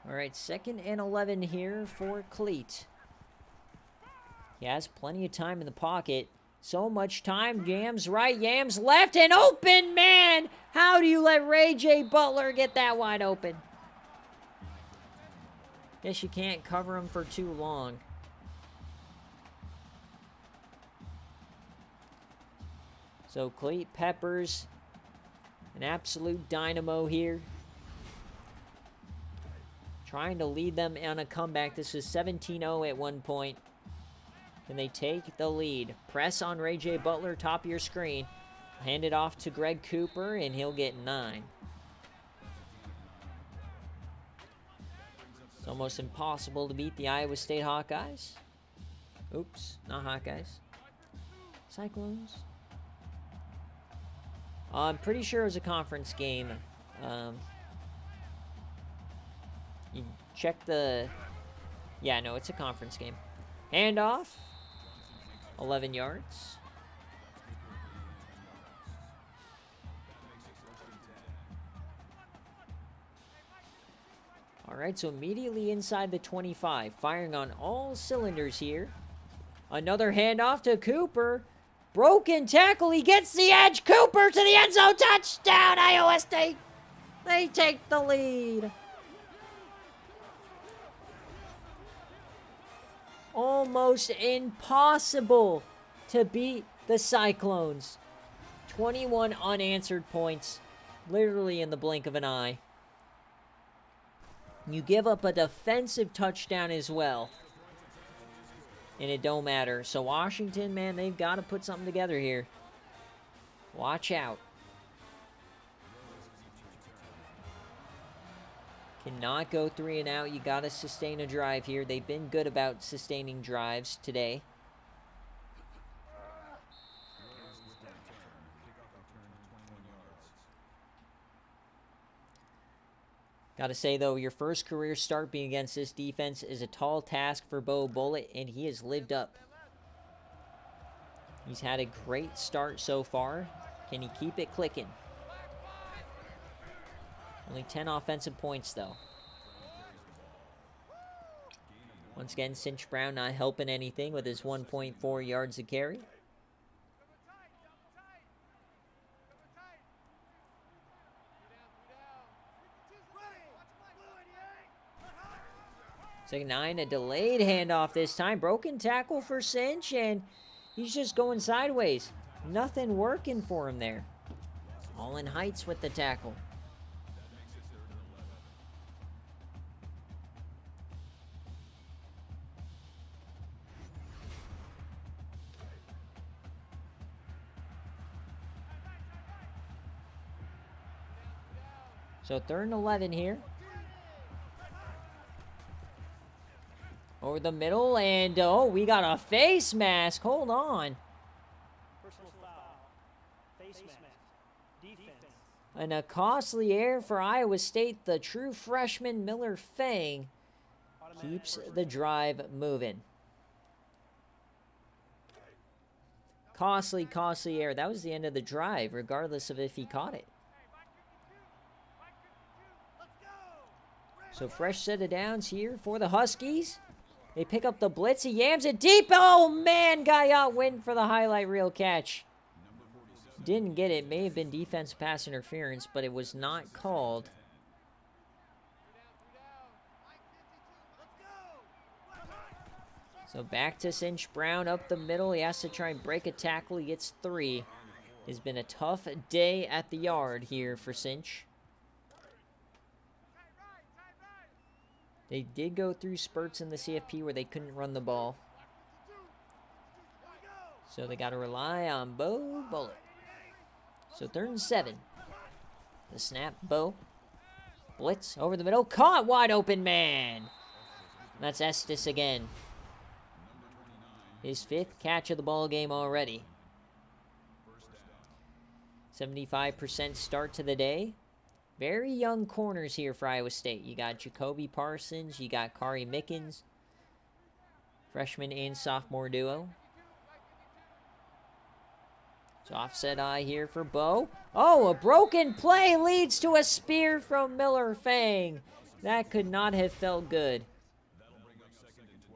All right, 2nd and 11 here for Cleat. He has plenty of time in the pocket. So much time. Yams right, yams left, and open, man! How do you let Ray J. Butler get that wide open? Guess you can't cover him for too long. So Cleat Peppers, an absolute dynamo here. Trying to lead them on a comeback. This was 17-0 at one point. Can they take the lead? Press on Ray J. Butler, top of your screen. Hand it off to Greg Cooper, and he'll get 9. It's almost impossible to beat the Iowa State Hawkeyes. Oops, not Hawkeyes. Cyclones. I'm pretty sure it was a conference game. You check the... Yeah, no, it's a conference game. Handoff. 11 yards. All right, so immediately inside the 25. Firing on all cylinders here. Another handoff to Cooper. Broken tackle. He gets the edge. Cooper to the end zone. Touchdown, Iowa State. They take the lead. Almost impossible to beat the Cyclones. 21 unanswered points, literally in the blink of an eye. You give up a defensive touchdown as well, and it don't matter. So Washington, man, they've got to put something together here. Watch out. Cannot go 3 and out. You got to sustain a drive here. They've been good about sustaining drives today. Got to say, though, your first career start being against this defense is a tall task for Bo Bullitt, and he has lived up. He's had a great start so far. Can he keep it clicking? Only 10 offensive points, though. Once again, Cinch Brown not helping anything with his 1.4 yards a carry. Second 9, a delayed handoff this time. Broken tackle for Cinch, and he's just going sideways. Nothing working for him there. All in Heights with the tackle. So 3rd and 11 here. Over the middle, and oh, we got a face mask. Hold on. Personal foul. Face mask. Defense. And a costly error for Iowa State. The true freshman Miller Fang keeps the drive moving. Costly error. That was the end of the drive, regardless of if he caught it. So fresh set of downs here for the Huskies. They pick up the blitz. He yams it deep. Oh, man. Guy out win for the highlight reel catch. Didn't get it. May have been defense pass interference, but it was not called. So back to Cinch Brown up the middle. He has to try and break a tackle. He gets 3. It's been a tough day at the yard here for Cinch. They did go through spurts in the CFP where they couldn't run the ball. So they got to rely on Bo Bullitt. So 3rd and 7. The snap, Bo. Blitz over the middle. Caught, wide open man. That's Estes again. His 5th catch of the ball game already. 75% start to the day. Very young corners here for Iowa State. You got Jacoby Parsons. You got Kari Mickens. Freshman and sophomore duo. So offset eye here for Bo. Oh, a broken play leads to a spear from Miller Fang. That could not have felt good.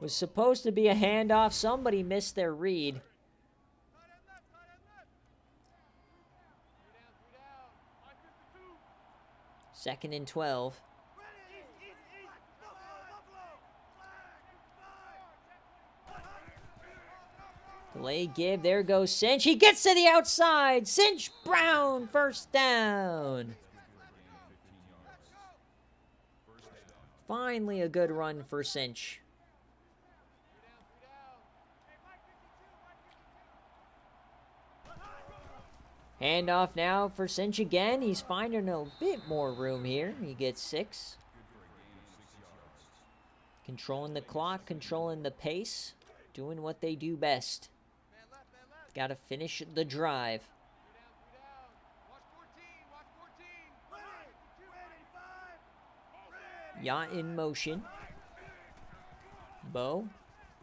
Was supposed to be a handoff. Somebody missed their read. Second and 12. Delay give. There goes Cinch. He gets to the outside. Cinch Brown, first down. Finally a good run for Cinch. Handoff now for Cinch again. He's finding a bit more room here. He gets 6. Controlling the clock, controlling the pace. Doing what they do best. Got to finish the drive. Yacht in motion. Bo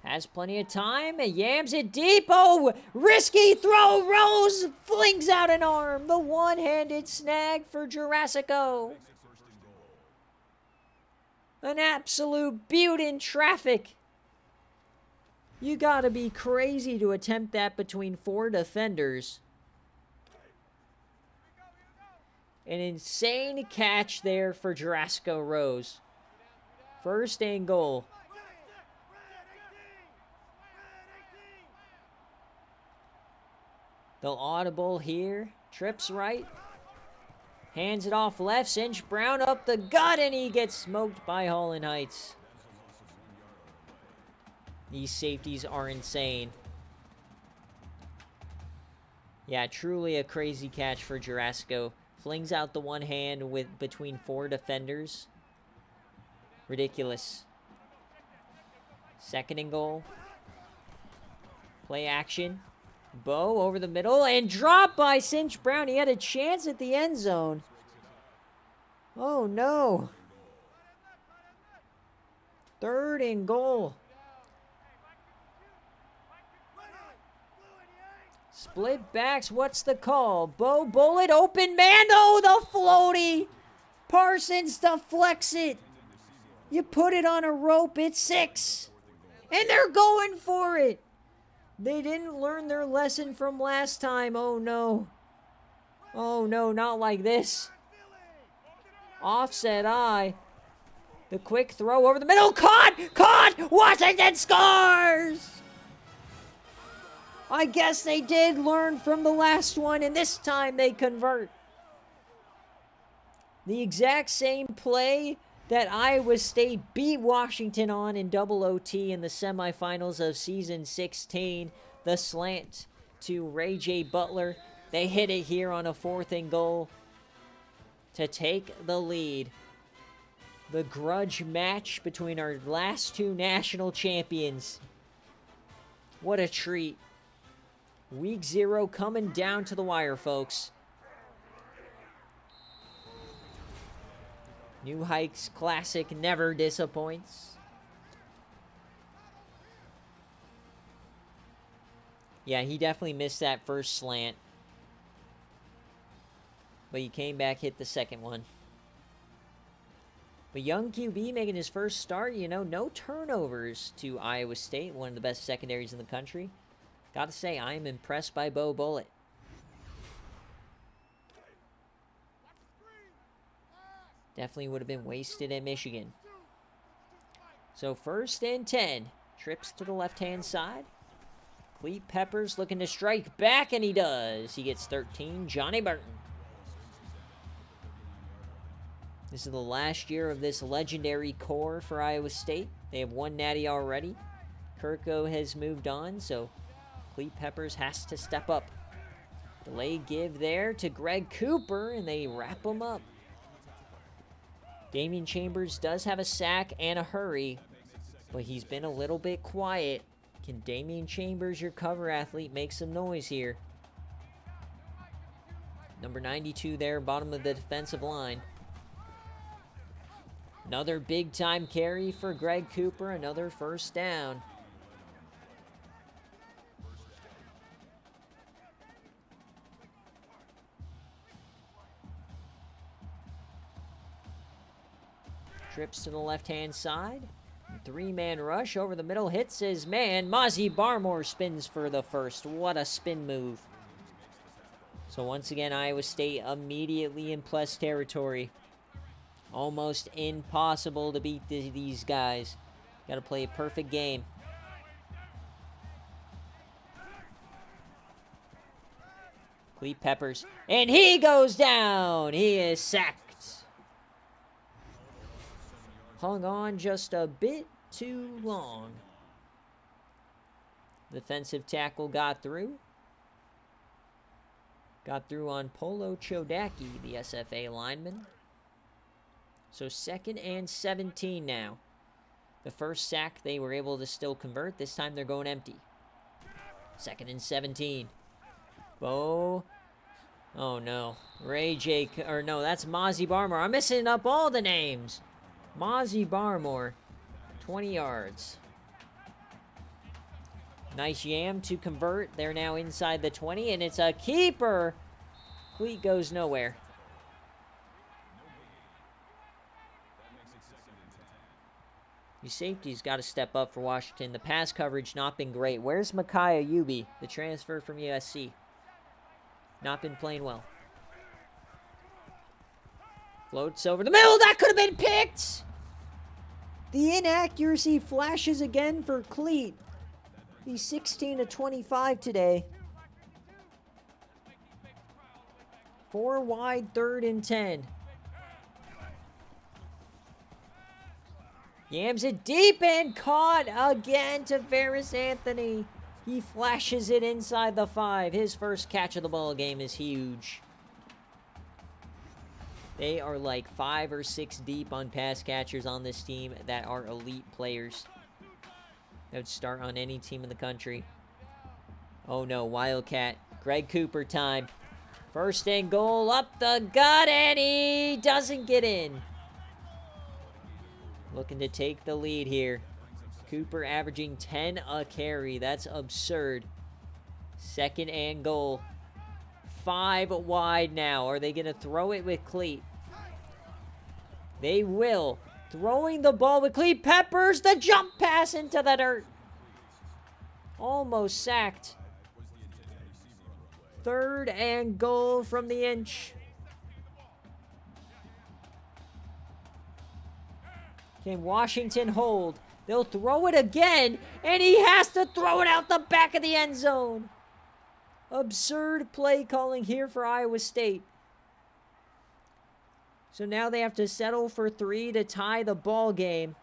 has plenty of time and yams it deep. Oh, risky throw. Rose flings out an arm. The one-handed snag for Jurassico. An absolute beaut in traffic. You gotta be crazy to attempt that between 4 defenders. An insane catch there for Jurassico Rose. First and goal. They'll audible here. Trips right. Hands it off left. Cinch Brown up the gut, and he gets smoked by Holland Heights. These safeties are insane. Yeah, truly a crazy catch for Jurassico. Flings out the one hand with between 4 defenders. Ridiculous. Second and goal. Play action. Bo over the middle and dropped by Cinch Brown. He had a chance at the end zone. Oh no. Third and goal. Split backs. What's the call? Bo Bullet. Open man. Oh, the floaty. Parsons deflects it. You put it on a rope. It's 6. And they're going for it. They didn't learn their lesson from last time. Oh, no. Oh, no, not like this. Offset eye. The quick throw over the middle. Caught! Washington scores! I guess they did learn from the last one, and this time they convert. The exact same play that Iowa State beat Washington on in double OT in the semifinals of season 16. The slant to Ray J. Butler. They hit it here on a 4th and goal to take the lead. The grudge match between our last 2 national champions. What a treat. Week 0 coming down to the wire, folks. New Heights Classic never disappoints. Yeah, he definitely missed that first slant. But he came back, hit the second one. But young QB making his first start, you know, no turnovers to Iowa State, one of the best secondaries in the country. Gotta say, I am impressed by Bo Bullet. Definitely would have been wasted at Michigan. So 1st and 10. Trips to the left-hand side. Cleat Peppers looking to strike back, and he does. He gets 13. Johnny Burton. This is the last year of this legendary core for Iowa State. They have 1 natty already. Kirko has moved on, so Cleat Peppers has to step up. Delay give there to Greg Cooper, and they wrap him up. Damian Chambers does have a sack and a hurry, but he's been a little bit quiet. Can Damian Chambers, your cover athlete, make some noise here? Number 92 there, bottom of the defensive line. Another big-time carry for Greg Cooper, another first down. Trips to the left-hand side. 3-man rush over the middle. Hits his man. Mozzie Barmore spins for the first. What a spin move. So once again, Iowa State immediately in plus territory. Almost impossible to beat these guys. Got to play a perfect game. Cleat Peppers. And he goes down. He is sacked. Hung on just a bit too long. Defensive tackle got through. Got through on Polo Chodacki, the SFA lineman. So 2nd and 17 now. The first sack they were able to still convert. This time they're going empty. 2nd and 17. Bo. Oh no. Ray J. Or no, that's Mozzie Barmore. I'm messing up all the names. Mozzie Barmore, 20 yards. Nice yam to convert. They're now inside the 20, and it's a keeper. Cleat goes nowhere. These safeties got to step up for Washington. The pass coverage not been great. Where's Micaiah Yubi, the transfer from USC? Not been playing well. Floats over the middle. That could have been picked. The inaccuracy flashes again for Cleat. He's 16 to 25 today. 4 wide, 3rd and 10. Yams it deep and caught again to Ferris Anthony. He flashes it inside the 5. His first catch of the ball game is huge. They are like 5 or 6 deep on pass catchers on this team that are elite players. That would start on any team in the country. Oh no, Wildcat. Greg Cooper time. First and goal, up the gut, and he doesn't get in. Looking to take the lead here. Cooper averaging 10 a carry. That's absurd. Second and goal. 5 wide now. Are they going to throw it with Cleat? They will. Throwing the ball with Cleat. Peppers the jump pass into the dirt. Almost sacked. Third and goal from the inch. Can Washington hold? They'll throw it again, and he has to throw it out the back of the end zone. Absurd play calling here for Iowa State. So now they have to settle for 3 to tie the ball game.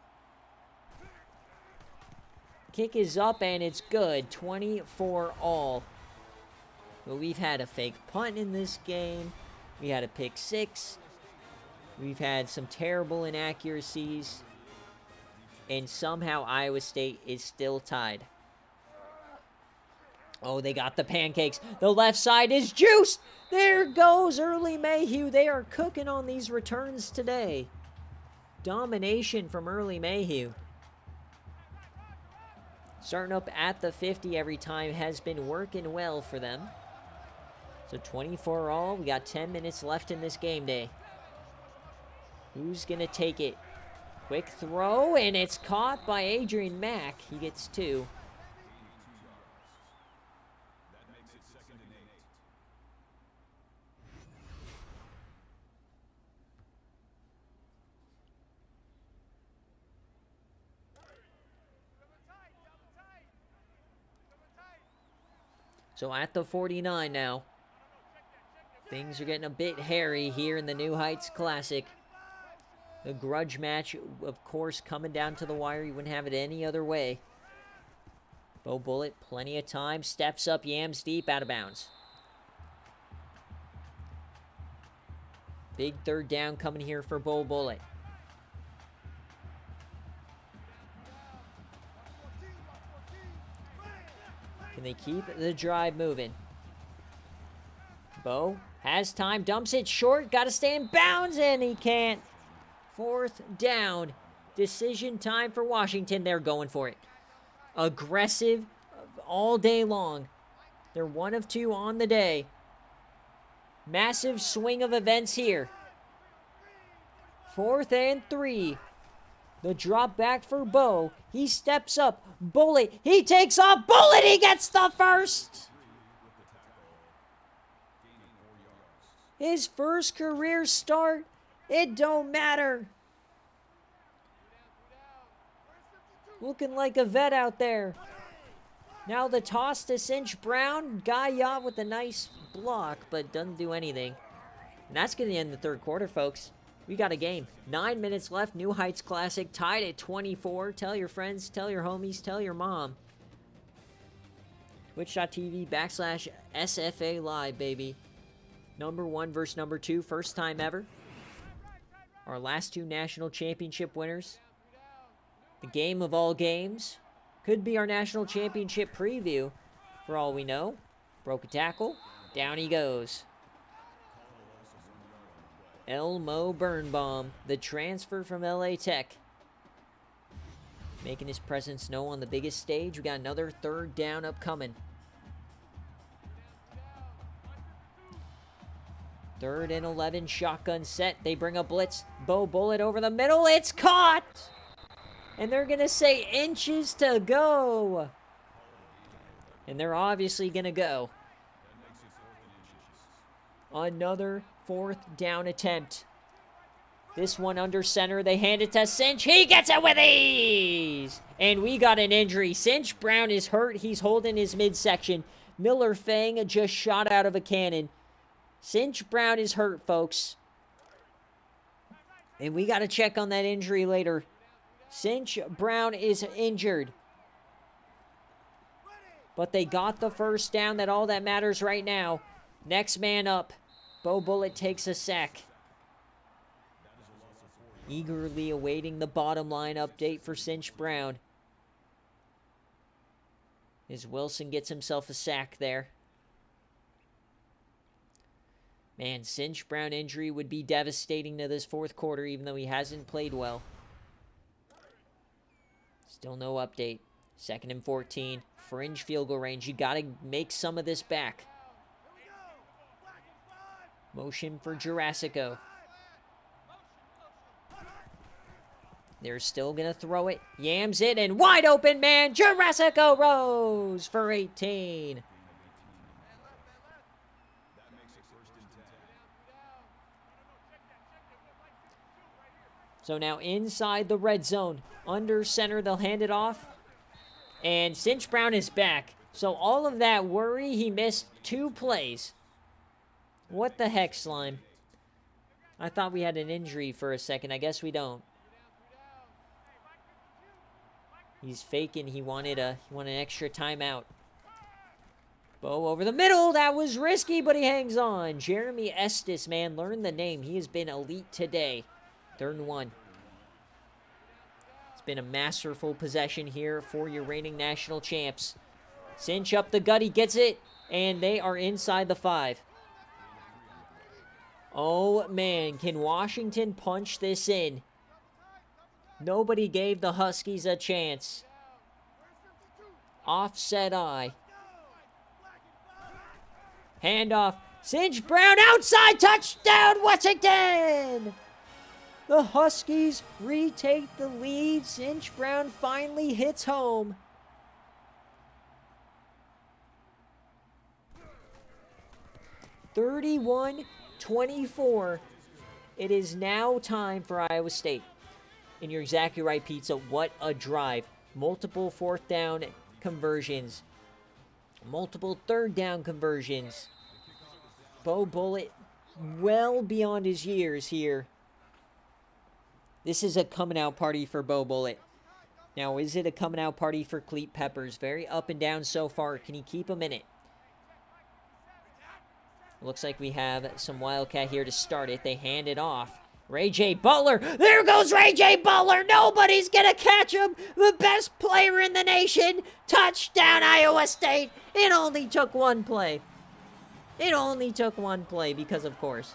Kick is up, and it's good. 24-all. But we've had a fake punt in this game. We had a pick 6. We've had some terrible inaccuracies. And somehow Iowa State is still tied. Oh, they got the pancakes. The left side is juiced. There goes Early Mayhew. They are cooking on these returns today. Domination from Early Mayhew. Starting up at the 50 every time has been working well for them. So 24-all. We got 10 minutes left in this game day. Who's going to take it? Quick throw, and it's caught by Adrian Mack. He gets 2. So at the 49 now. Things are getting a bit hairy here in the New Heights Classic. The grudge match, of course, coming down to the wire. You wouldn't have it any other way. Bo Bullitt, plenty of time. Steps up, yams deep, out of bounds. Big third down coming here for Bo Bullitt. Can they keep the drive moving? Bo has time, dumps it short, got to stay in bounds, and he can't. 4th down. Decision time for Washington. They're going for it. Aggressive all day long. They're 1 of 2 on the day. Massive swing of events here. 4th and 3. The drop back for Bo. He steps up. Bullitt. He takes off. Bullitt. He gets the first. His first career start. It don't matter. Looking like a vet out there. Now the toss to Cinch Brown. Guy Yacht with a nice block, but doesn't do anything. And that's going to end the third quarter, folks. We got a game. 9 minutes left. New Heights Classic tied at 24. Tell your friends, tell your homies, tell your mom. Twitch.tv/SFA Live, baby. Number 1 versus number 2. First time ever. Our last 2 national championship winners. The game of all games. Could be our national championship preview, for all we know. Broke a tackle. Down he goes. Elmo Birnbaum, the transfer from LA Tech. Making his presence known on the biggest stage. We got another third down upcoming. 3rd and 11, shotgun set. They bring a blitz. Bo Bullitt over the middle. It's caught! And they're going to say inches to go. And they're obviously going to go. Another 4th down attempt. This one under center. They hand it to Cinch. He gets it with ease. And we got an injury. Cinch Brown is hurt. He's holding his midsection. Miller Fang just shot out of a cannon. Cinch Brown is hurt, folks. And we got to check on that injury later. Cinch Brown is injured. But they got the first down. That's all that matters right now. Next man up. Bo Bullitt takes a sack. Eagerly awaiting the bottom line update for Cinch Brown. As Wilson gets himself a sack there. Man, Cinch Brown injury would be devastating to this fourth quarter, even though he hasn't played well. Still no update. 2nd and 14. Fringe field goal range. You got to make some of this back. Motion for Jurassico. They're still going to throw it. Yams it, and wide open man. Jurassico Rose for 18. That makes it 1st and 10. So now inside the red zone. Under center, they'll hand it off. And Cinch Brown is back. So all of that worry, he missed 2 plays. What the heck, Slime? I thought we had an injury for a second. I guess we don't. He's faking. He wanted an extra timeout. Bo over the middle. That was risky, but he hangs on. Jeremy Estes, man, learn the name. He has been elite today. 3rd and 1. It's been a masterful possession here for your reigning national champs. Cinch up the gut. He gets it, and they are inside the 5. Oh, man, can Washington punch this in? Nobody gave the Huskies a chance. Offset eye. Handoff. Cinch Brown outside. Touchdown, Washington! The Huskies retake the lead. Cinch Brown finally hits home. (31-24). It is now time for Iowa State. And you're exactly right, Pizza. What a drive. Multiple 4th down conversions. Multiple 3rd down conversions. Bo Bullitt well beyond his years here. This is a coming out party for Bo Bullitt. Now, is it a coming out party for Cleat Peppers? Very up and down so far. Can he keep him in it? Looks like we have some Wildcat here to start it. They hand it off. Ray J. Butler. There goes Ray J. Butler. Nobody's going to catch him. The best player in the nation. Touchdown, Iowa State. It only took 1 play. It only took 1 play because, of course,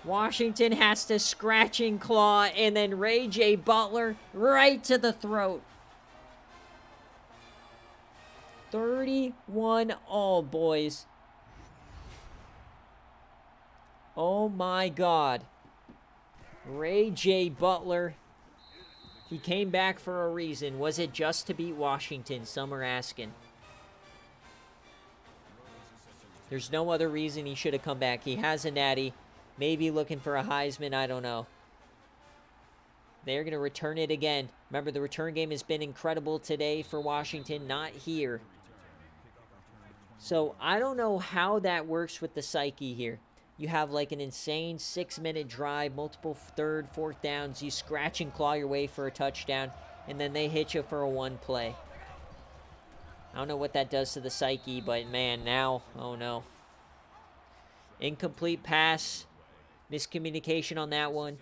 Washington has to scratch and claw, and then Ray J. Butler right to the throat. 31 all, boys. Oh my God. Ray J. Butler. He came back for a reason. Was it just to beat Washington? Some are asking. There's no other reason he should have come back. He has a natty. Maybe looking for a Heisman. I don't know. They're going to return it again. Remember, the return game has been incredible today for Washington. Not here. So I don't know how that works with the psyche here. You have like an insane 6-minute drive, multiple 3rd, 4th downs. You scratch and claw your way for a touchdown, and then they hit you for a 1 play. I don't know what that does to the psyche, but man, now, oh no. Incomplete pass. Miscommunication on that one.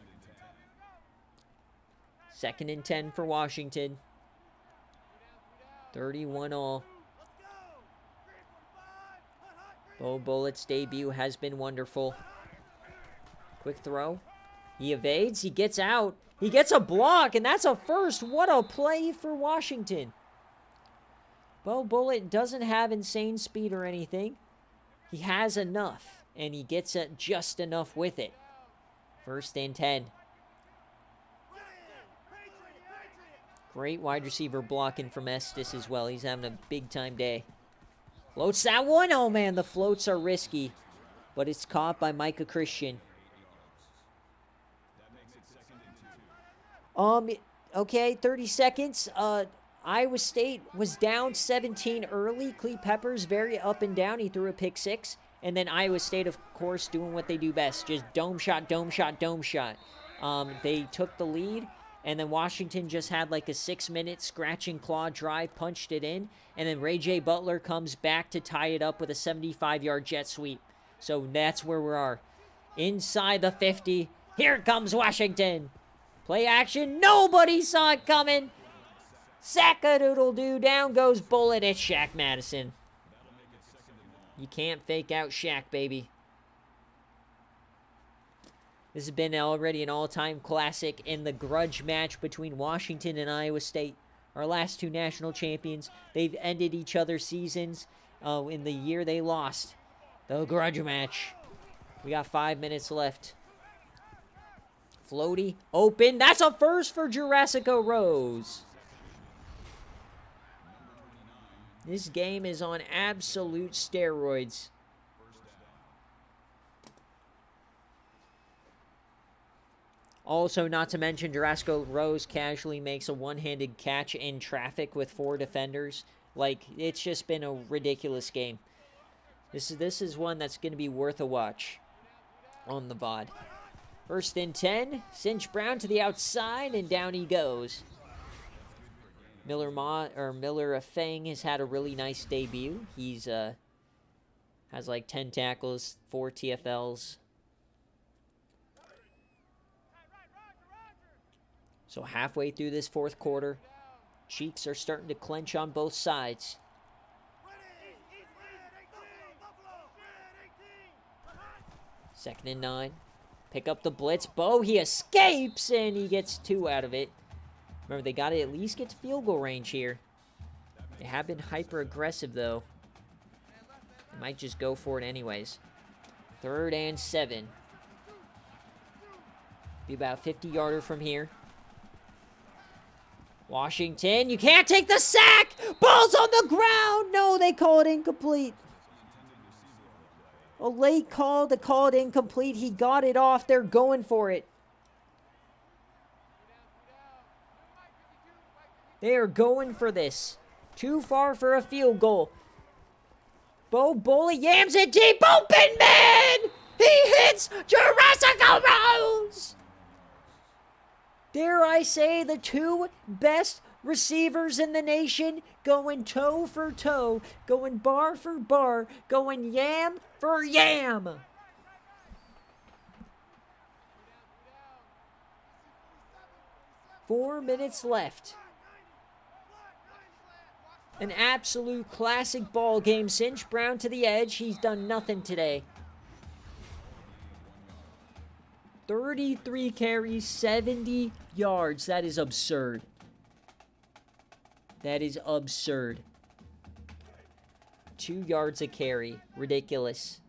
2nd and 10 for Washington. 31 all. Bo Bullitt's debut has been wonderful. Quick throw. He evades. He gets out. He gets a block, and that's a first. What a play for Washington. Bo Bullitt doesn't have insane speed or anything. He has enough, and he gets just enough with it. 1st and 10. Great wide receiver blocking from Estes as well. He's having a big-time day. Floats that one. Oh, man, the floats are risky. But it's caught by Micah Christian. Okay, 30 seconds. Iowa State was down 17 early. Cleat Peppers very up and down. He threw a pick 6. And then Iowa State, of course, doing what they do best. Just dome shot, dome shot, dome shot. They took the lead. And then Washington just had like a 6-minute scratch and claw drive, punched it in. And then Ray J. Butler comes back to tie it up with a 75-yard jet sweep. So that's where we are. Inside the 50, Here comes Washington. Play action. Nobody saw it coming. Sack-a-doodle-doo. Down goes Bullet. It's Shaq Madison. You can't fake out Shaq, baby. This has been already an all-time classic in the grudge match between Washington and Iowa State. Our last two national champions. They've ended each other's seasons in the year they lost. The grudge match. We got 5 minutes left. Floaty, open. That's a first for Jurassico Rose. This game is on absolute steroids. Also, not to mention, Jurassico Rose casually makes a one-handed catch in traffic with 4 defenders. Like, it's just been a ridiculous game. This is one that's going to be worth a watch on the VOD. First and 10. Cinch Brown to the outside, and down he goes. Miller Fang has had a really nice debut. He's has like 10 tackles, 4 TFLs. So halfway through this fourth quarter, cheeks are starting to clench on both sides. Second and 9. Pick up the blitz. Bo, he escapes, and he gets 2 out of it. Remember, they got to at least get to field goal range here. They have been hyper-aggressive, though. They might just go for it anyways. 3rd and 7. Be about 50-yarder from here. Washington, you can't take the sack! Ball's on the ground! No, they call it incomplete. A late call to call it incomplete. He got it off. They're going for it. They are going for this. Too far for a field goal. Bo Bully yams it deep. Open man! He hits Jurassico Rose! Dare I say the 2 best receivers in the nation going toe for toe, going bar for bar, going yam for yam. Four minutes left. An absolute classic ball game. Cinch Brown to the edge. He's done nothing today. 33 carries, 70 yards. That is absurd. That is absurd. 2 yards a carry. Ridiculous.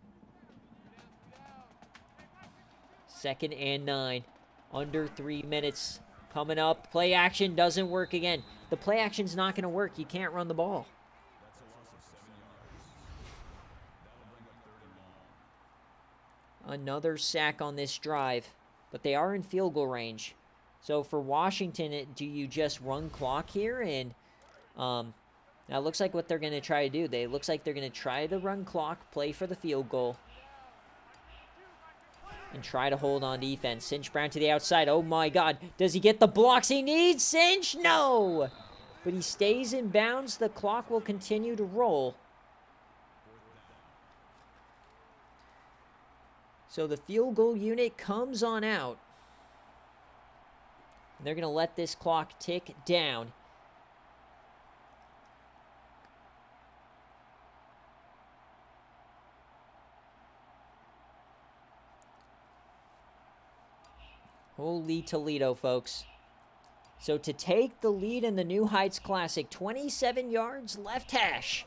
2nd and 9. Under 3 minutes. Coming up. Play action doesn't work again. The play action's not going to work. You can't run the ball. Another sack on this drive. But they are in field goal range. So for Washington, do you just run clock here? And now it looks like what they're going to try to do. It looks like they're going to try to run clock, play for the field goal, and try to hold on defense. Cinch Brown to the outside. Oh my God. Does he get the blocks he needs? Cinch? No. But he stays in bounds. The clock will continue to roll. So the field goal unit comes on out. And they're going to let this clock tick down. Holy Toledo, folks. So to take the lead in the New Heights Classic, 27 yards, left hash.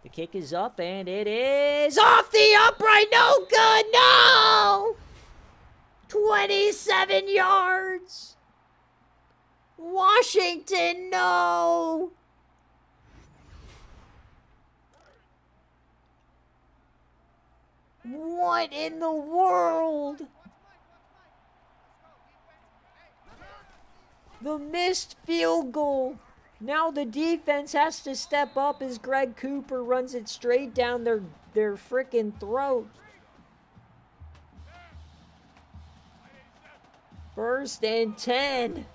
The kick is up, and it is off the upright. No good. No! 27 yards. Washington, no! What in the world? The missed field goal. Now the defense has to step up as Greg Cooper runs it straight down their frickin' throat. 1st and 10.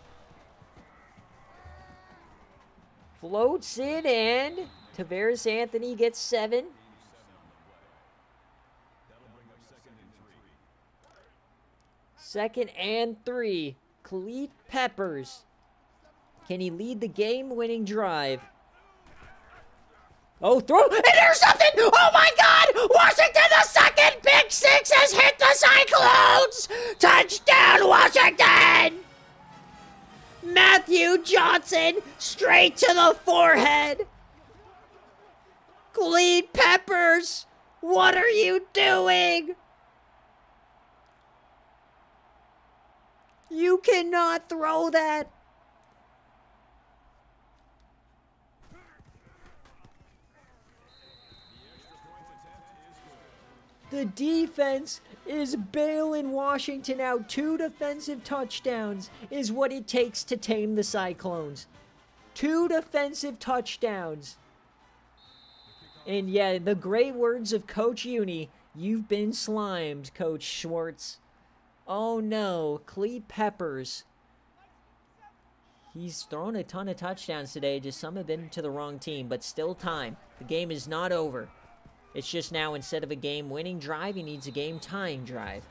Floats it, and Tavares Anthony gets 7. 2nd and 3. Cleat Peppers. Can he lead the game-winning drive? Oh, throw, and there's something! Oh my God! Washington, the second Big Six has hit the Cyclones! Touchdown, Washington! Matthew Johnson, straight to the forehead. Cleat Peppers, what are you doing? You cannot throw that. The defense is bailing Washington out. 2 defensive touchdowns is what it takes to tame the Cyclones. 2 defensive touchdowns. And yeah, the great words of Coach Uni, you've been slimed, Coach Schwartz. Oh no, Cleat Peppers. He's thrown a ton of touchdowns today, just some have been to the wrong team, but still time. The game is not over. It's just now, instead of a game-winning drive, he needs a game-tying drive.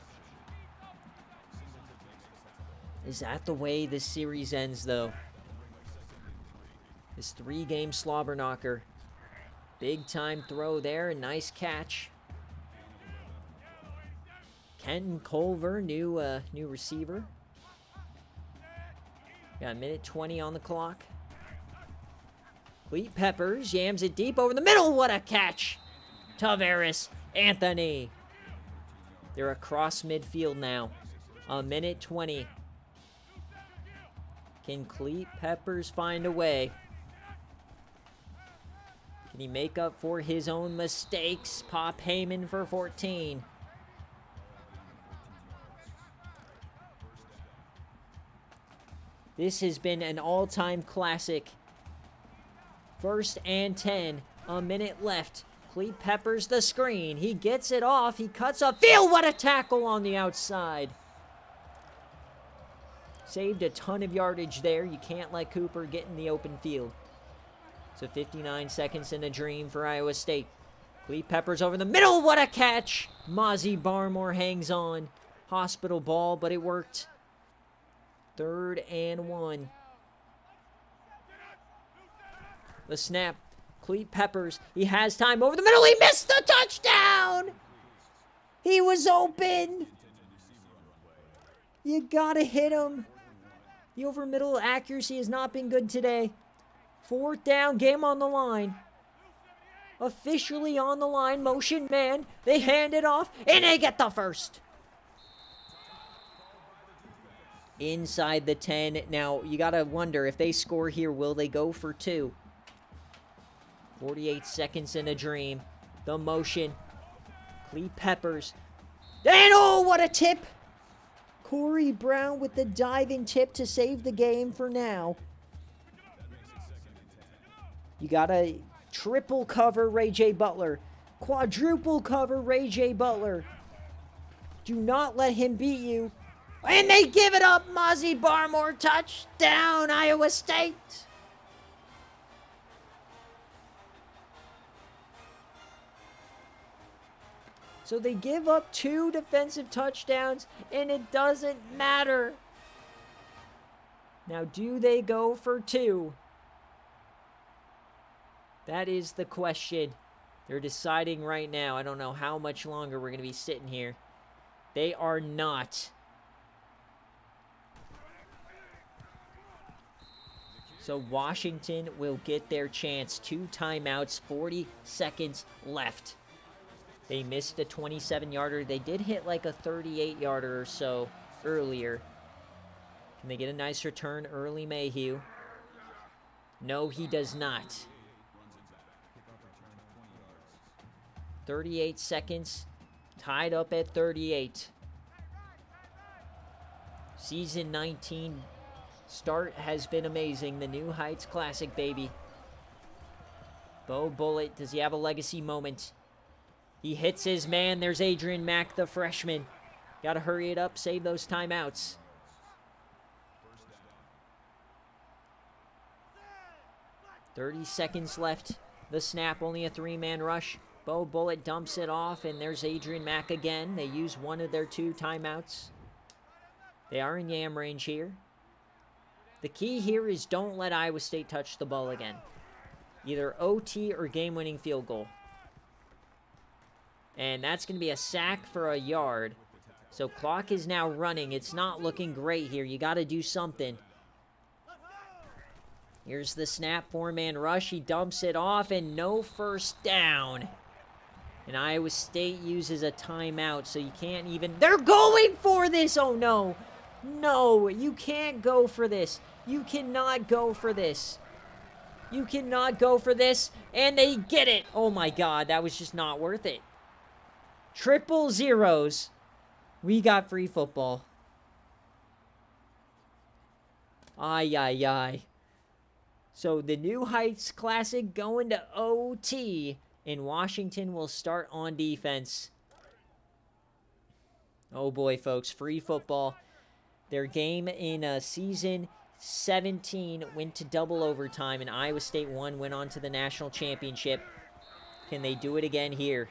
Is that the way this series ends, though? This 3-game slobber knocker. Big-time throw there, a nice catch. Kenton Culver, new receiver. Got 1:20 on the clock. Cleat Peppers yams it deep over the middle. What a catch! Tavares Anthony. They're across midfield now. 1:20. Can Cleat Peppers find a way? Can he make up for his own mistakes? Pop Heyman for 14. This has been an all-time classic. 1st and 10. A minute left. Cleat Peppers the screen. He gets it off. He cuts a field. What a tackle on the outside. Saved a ton of yardage there. You can't let Cooper get in the open field. So 59 seconds in a dream for Iowa State. Cleat Peppers over the middle. What a catch. Mozzie Barmore hangs on. Hospital ball, but it worked. 3rd and 1. The snap. Cleat Peppers. He has time over the middle. He missed the touchdown. He was open. You gotta hit him. The over middle accuracy has not been good today. 4th down, game on the line. Officially on the line. Motion man. They hand it off, and they get the first. Inside the 10. Now, you gotta wonder, if they score here, will they go for 2? 48 seconds in a dream. The motion. Cleat Peppers. And oh, what a tip! Corey Brown with the diving tip to save the game for now. You gotta triple cover Ray J. Butler. Quadruple cover Ray J. Butler. Do not let him beat you. And they give it up. Mozzie Barmore, touchdown, Iowa State. So they give up 2 defensive touchdowns, and it doesn't matter. Now, do they go for 2? That is the question. They're deciding right now. I don't know how much longer we're going to be sitting here. They are not. So Washington will get their chance. 2 timeouts, 40 seconds left. They missed a 27-yarder. They did hit like a 38-yarder or so earlier. Can they get a nice return early, Mayhew? No, he does not. 38 seconds. Tied up at 38. Season 19 start has been amazing. The New Heights Classic, baby. Bo Bullitt, does he have a legacy moment? He hits his man. There's Adrian Mack, the freshman. Got to hurry it up, save those timeouts. .30 seconds left. The snap, only a 3-man rush. Bo Bullitt dumps it off, and there's Adrian Mack again. They use one of their 2 timeouts. They are in yam range here. The key here is don't let Iowa State touch the ball again. Either OT or game-winning field goal. And that's going to be a sack for a yard. So clock is now running. It's not looking great here. You got to do something. Here's the snap, four-man rush. He dumps it off, and no first down. And Iowa State uses a timeout, so you can't even... They're going for this! Oh, no. No, you can't go for this. You cannot go for this. You cannot go for this. And they get it. Oh, my God. That was just not worth it. Triple zeros. We got free football. Ay, ay, ay. So the New Heights Classic going to OT. And Washington will start on defense. Oh, boy, folks. Free football. Their game in season 17 went to double overtime, and Iowa State went on to the national championship. Can they do it again here?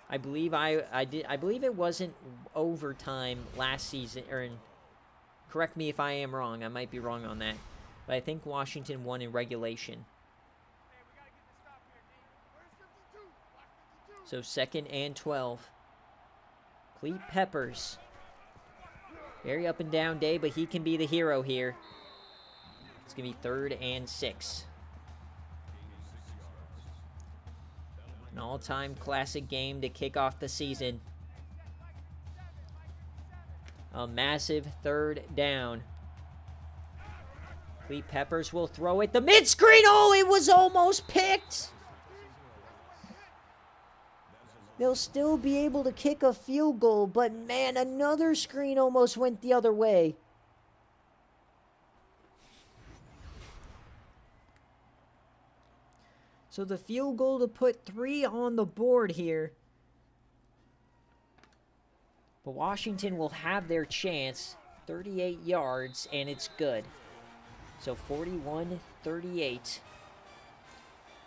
I believe I believe it wasn't overtime last season. Correct me if I am wrong. I might be wrong on that, but I think Washington won in regulation. So 2nd and 12. Clete Peppers. Very up and down day, but he can be the hero here. It's going to be 3rd and 6. An all-time classic game to kick off the season. A massive 3rd down. Clete Peppers will throw it. The mid-screen. Oh, it was almost picked. They'll still be able to kick a field goal, but man, another screen almost went the other way. So the field goal to put 3 on the board here. But Washington will have their chance. 38 yards, and it's good. So 41-38.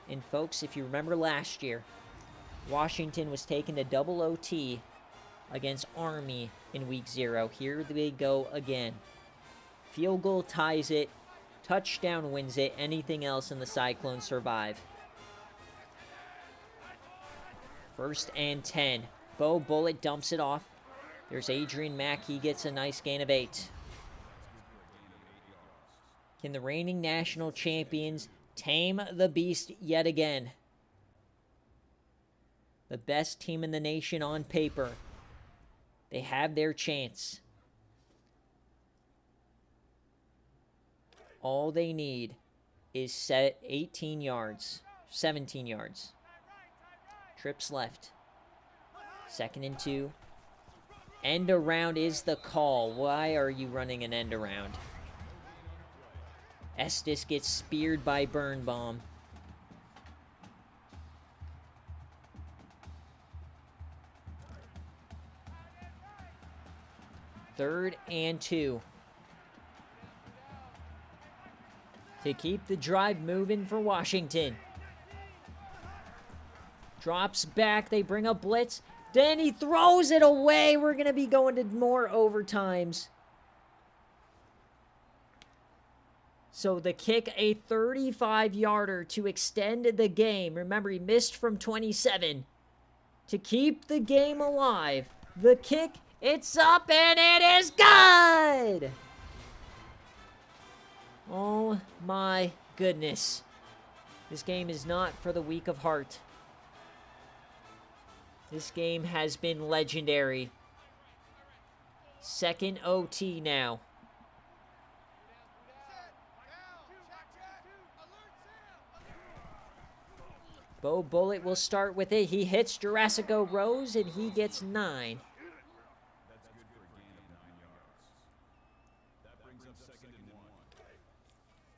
And folks, if you remember last year, Washington was taken to double OT against Army in week 0. Here they go again. Field goal ties it. Touchdown wins it. Anything else and the Cyclones survive. 1st and 10. Bo Bullitt dumps it off. There's Adrian Mack. He gets a nice gain of 8. Can the reigning national champions tame the beast yet again? The best team in the nation on paper. They have their chance. All they need is set 18 yards. 17 yards. Trips left. 2nd and 2. End around is the call. Why are you running an end around? Estes gets speared by Birnbaum. 3rd and 2. To keep the drive moving for Washington. Drops back. They bring a blitz. Then he throws it away. We're going to be going to more overtimes. So the kick, a 35-yarder to extend the game. Remember, he missed from 27. To keep the game alive. The kick, it's up, and it is good! Oh my goodness. This game is not for the weak of heart. This game has been legendary. 2nd OT now. Bo Bullitt will start with it. He hits Jurassico Rose, and he gets 9. That's good for a gain of 9 yards. That brings up 2nd and 1.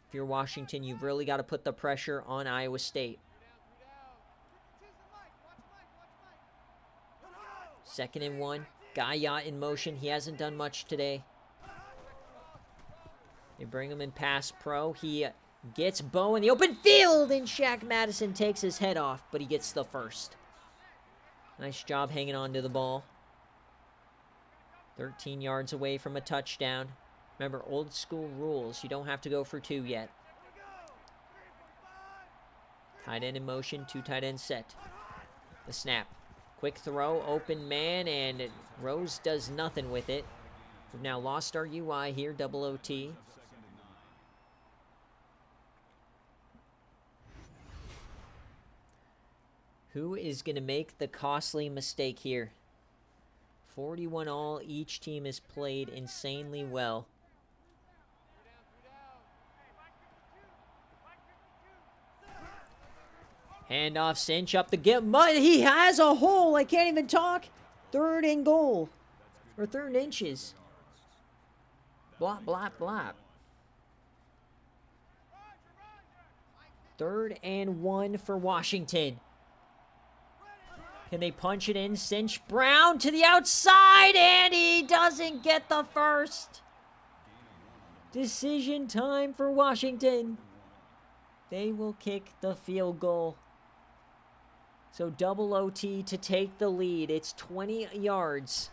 If you're Washington, you've really got to put the pressure on Iowa State. 2nd and 1. Gaia in motion. He hasn't done much today. They bring him in pass pro. He gets Bo in the open field, and Shaq Madison takes his head off, but he gets the first. Nice job hanging on to the ball. 13 yards away from a touchdown. Remember, old school rules. You don't have to go for 2 yet. Tight end in motion, 2 tight ends set. The snap. Quick throw, open man, and Rose does nothing with it. We've now lost our UI here, double OT. Who is going to make the costly mistake here? 41 all. Each team has played insanely well. Handoff, cinch up the get. He has a hole. I can't even talk. 3rd and goal. Or 3rd inches. Blop, blop, blop. 3rd and 1 for Washington. Can they punch it in? Cinch Brown to the outside, and he doesn't get the first. Decision time for Washington. They will kick the field goal. So double OT to take the lead. It's 20 yards.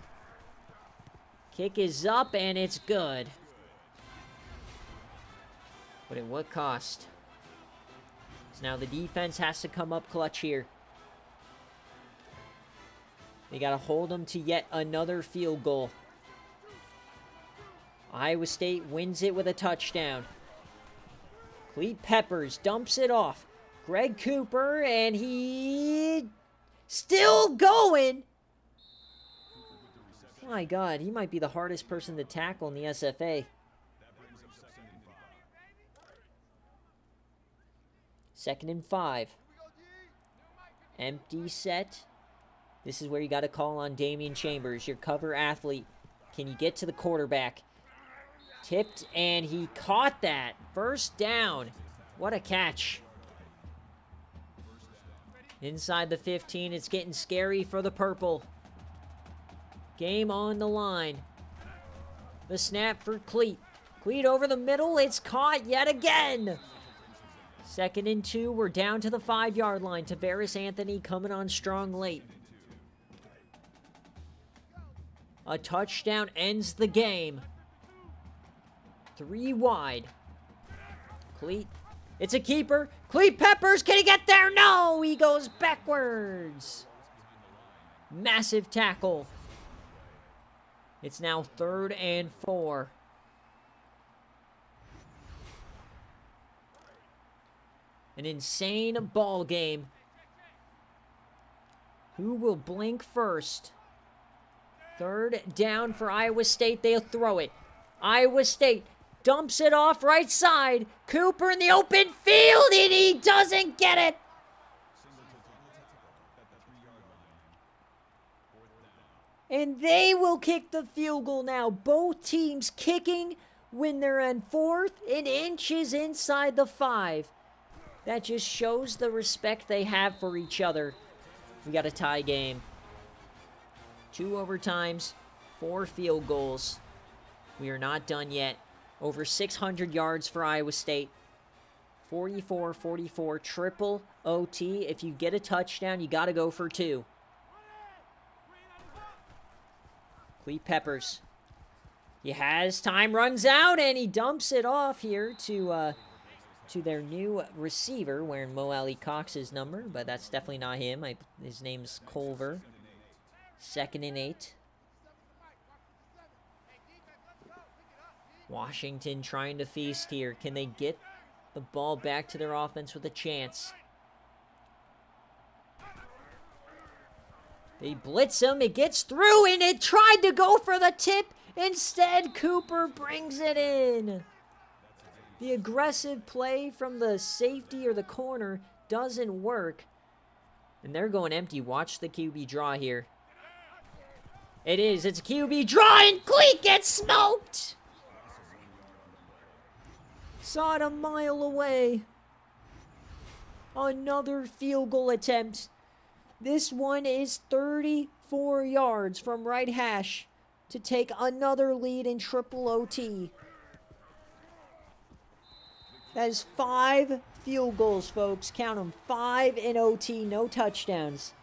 Kick is up, and it's good. But at what cost? So now the defense has to come up clutch here. They got to hold them to yet another field goal. Iowa State wins it with a touchdown. Cleat Peppers dumps it off. Greg Cooper, and he still going. My God, he might be the hardest person to tackle in the SFA. 2nd and 5. Empty set. This is where you got to call on Damian Chambers, your cover athlete. Can you get to the quarterback? Tipped, and he caught that. 1st down. What a catch. Inside the 15, it's getting scary for the purple. Game on the line. The snap for Cleat. Cleat over the middle. It's caught yet again. 2nd and 2. We're down to the 5-yard line. Tavares Anthony coming on strong late. A touchdown ends the game. 3 wide. Cleat. It's a keeper. Cleat Peppers, can he get there? No, he goes backwards. Massive tackle. It's now 3rd and 4. An insane ball game. Who will blink first? 3rd down for Iowa State. They'll throw it. Iowa State dumps it off right side. Cooper in the open field, and he doesn't get it. And they will kick the field goal now. Both teams kicking when they're on 4th and inches inside the 5. That just shows the respect they have for each other. We got a tie game. 2 overtimes, 4 field goals. We are not done yet. Over 600 yards for Iowa State. 44-44, triple OT. If you get a touchdown, you got to go for 2. Cleat Peppers. He has time, runs out, and he dumps it off here to their new receiver, wearing Mo Ali Cox's number, but that's definitely not him. His name's Culver. 2nd and 8. Washington trying to feast here. Can they get the ball back to their offense with a chance? They blitz him. It gets through, and it tried to go for the tip. Instead, Cooper brings it in. The aggressive play from the safety or the corner doesn't work. And they're going empty. Watch the QB draw here. It is. It's a QB draw, and Cleat gets smoked. Saw it a mile away. Another field goal attempt. This one is 34 yards from right hash to take another lead in triple OT. That is 5 field goals, folks. Count them. 5 in OT, no touchdowns.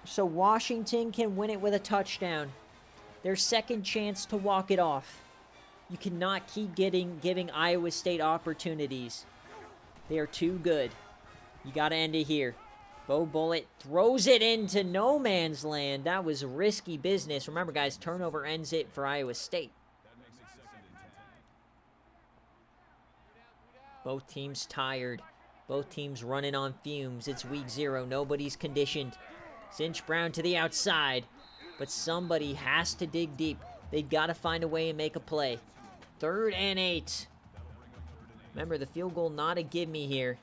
so Washington can win it with a touchdown. Their second chance to walk it off. You cannot keep giving Iowa State opportunities. They are too good. You got to end it here. Bo Bullet throws it into no man's land. That was risky business. Remember, guys, turnover ends it for Iowa State. Both teams tired. Both teams running on fumes. It's week 0. Nobody's conditioned. Cinch Brown to the outside. But somebody has to dig deep. They got to find a way and make a play. 3rd and 8. Remember, the field goal not a gimme here.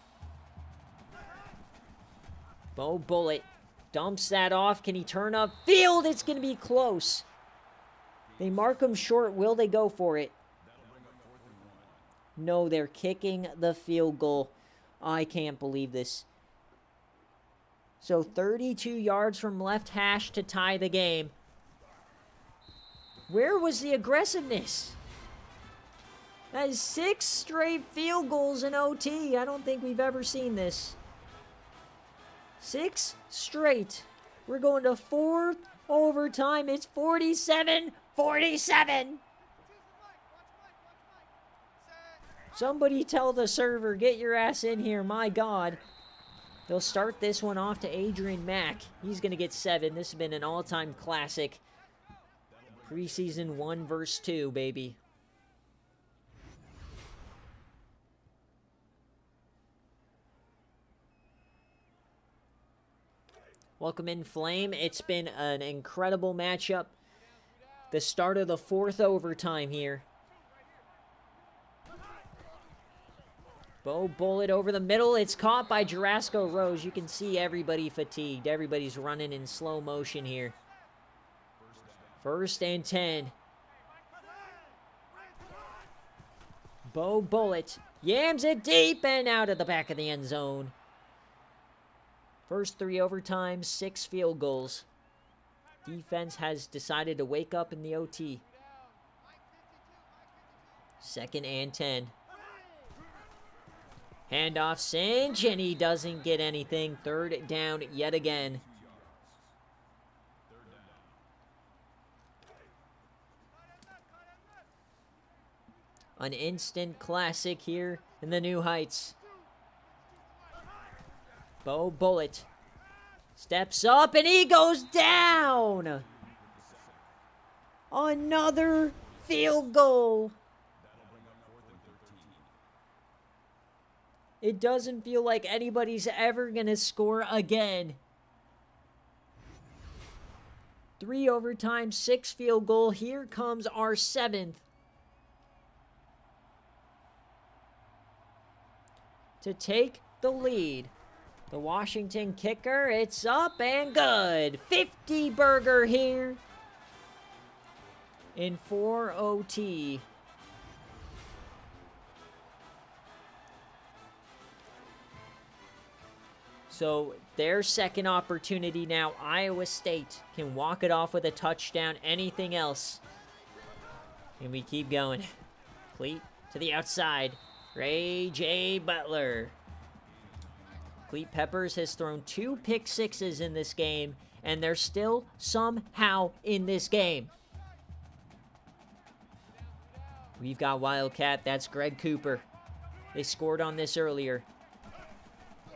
Bo Bullet dumps that off. Can he turn up field? It's going to be close. They mark him short. Will they go for it? No, they're kicking the field goal. I can't believe this. So 32 yards from left hash to tie the game. Where was the aggressiveness? That is 6 straight field goals in OT. I don't think we've ever seen this. 6 straight. We're going to 4th overtime. It's 47-47. Somebody tell the server, get your ass in here. My God. They'll start this one off to Adrian Mack. He's going to get 7. This has been an all-time classic. Preseason 1 verse 2, baby. Welcome in, Flame. It's been an incredible matchup. The start of the 4th overtime here. Bo Bullet over the middle. It's caught by Jarasco Rose. You can see everybody fatigued. Everybody's running in slow motion here. 1st and 10. Bo Bullet yams it deep and out of the back of the end zone. First 3 overtimes, 6 field goals. Defense has decided to wake up in the OT. 2nd and 10. Handoff cinch, and he doesn't get anything. 3rd down yet again. An instant classic here in the New Heights. Bo Bullet steps up, and he goes down. Another field goal. It doesn't feel like anybody's ever going to score again. 3 overtime, 6 field goal. Here comes our 7th. To take the lead. The Washington kicker, it's up and good. 50 burger here in 4 OT. So their second opportunity now. Iowa State can walk it off with a touchdown. Anything else? And we keep going. Cleat to the outside. Ray J. Butler. Cleat Peppers has thrown 2 pick sixes in this game, and they're still somehow in this game. We've got Wildcat. That's Greg Cooper. They scored on this earlier.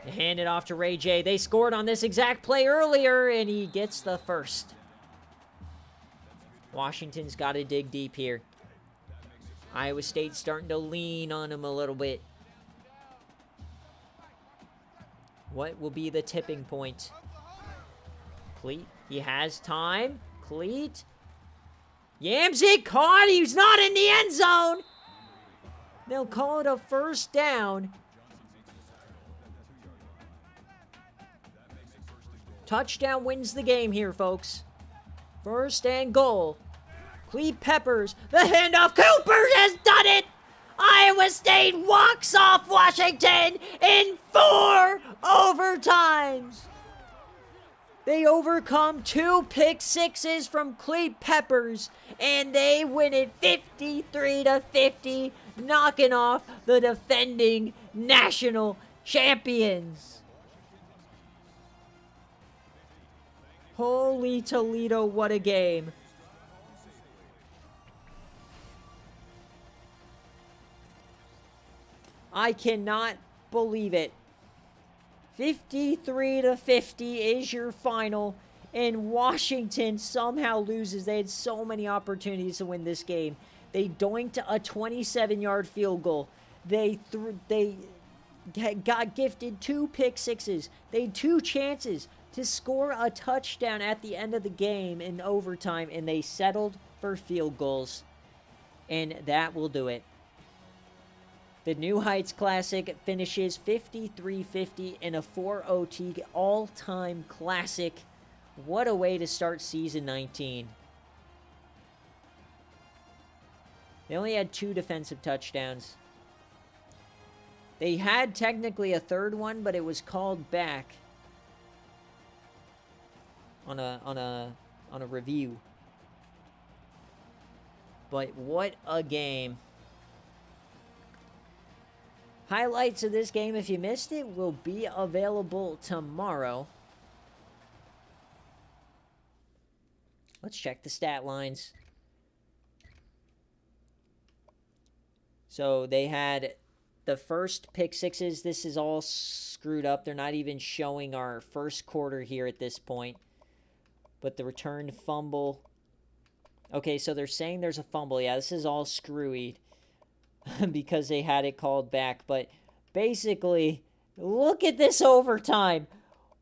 They hand it off to Ray J. They scored on this exact play earlier, and he gets the first. Washington's got to dig deep here. Iowa State's starting to lean on him a little bit. What will be the tipping point? Cleat, he has time. Cleat. Yams it, caught. He's not in the end zone. They'll call it a 1st down. Touchdown wins the game here, folks. 1st and goal. Cleat Peppers. The handoff. Cooper has done it. Iowa State walks off Washington in 4 overtimes. They overcome 2 pick sixes from Cleat Peppers, and they win it 53-50, knocking off the defending national champions. Holy Toledo, what a game. I cannot believe it. 53-50 is your final, and Washington somehow loses. They had so many opportunities to win this game. They doinked a 27-yard field goal. They got gifted 2 pick sixes. They had 2 chances to score a touchdown at the end of the game in overtime, and they settled for field goals. And that will do it. The New Heights Classic finishes 53-50 in a 4 OT all-time classic. What a way to start Season 19. They only had 2 defensive touchdowns. They had technically a third one, but it was called back on a review. But what a game. Highlights of this game, if you missed it, will be available tomorrow. Let's check the stat lines. So they had the first pick sixes. This is all screwed up. They're not even showing our first quarter here at this point. But the returned fumble. Okay, so they're saying there's a fumble. Yeah, this is all screwy because they had it called back. But basically, look at this overtime.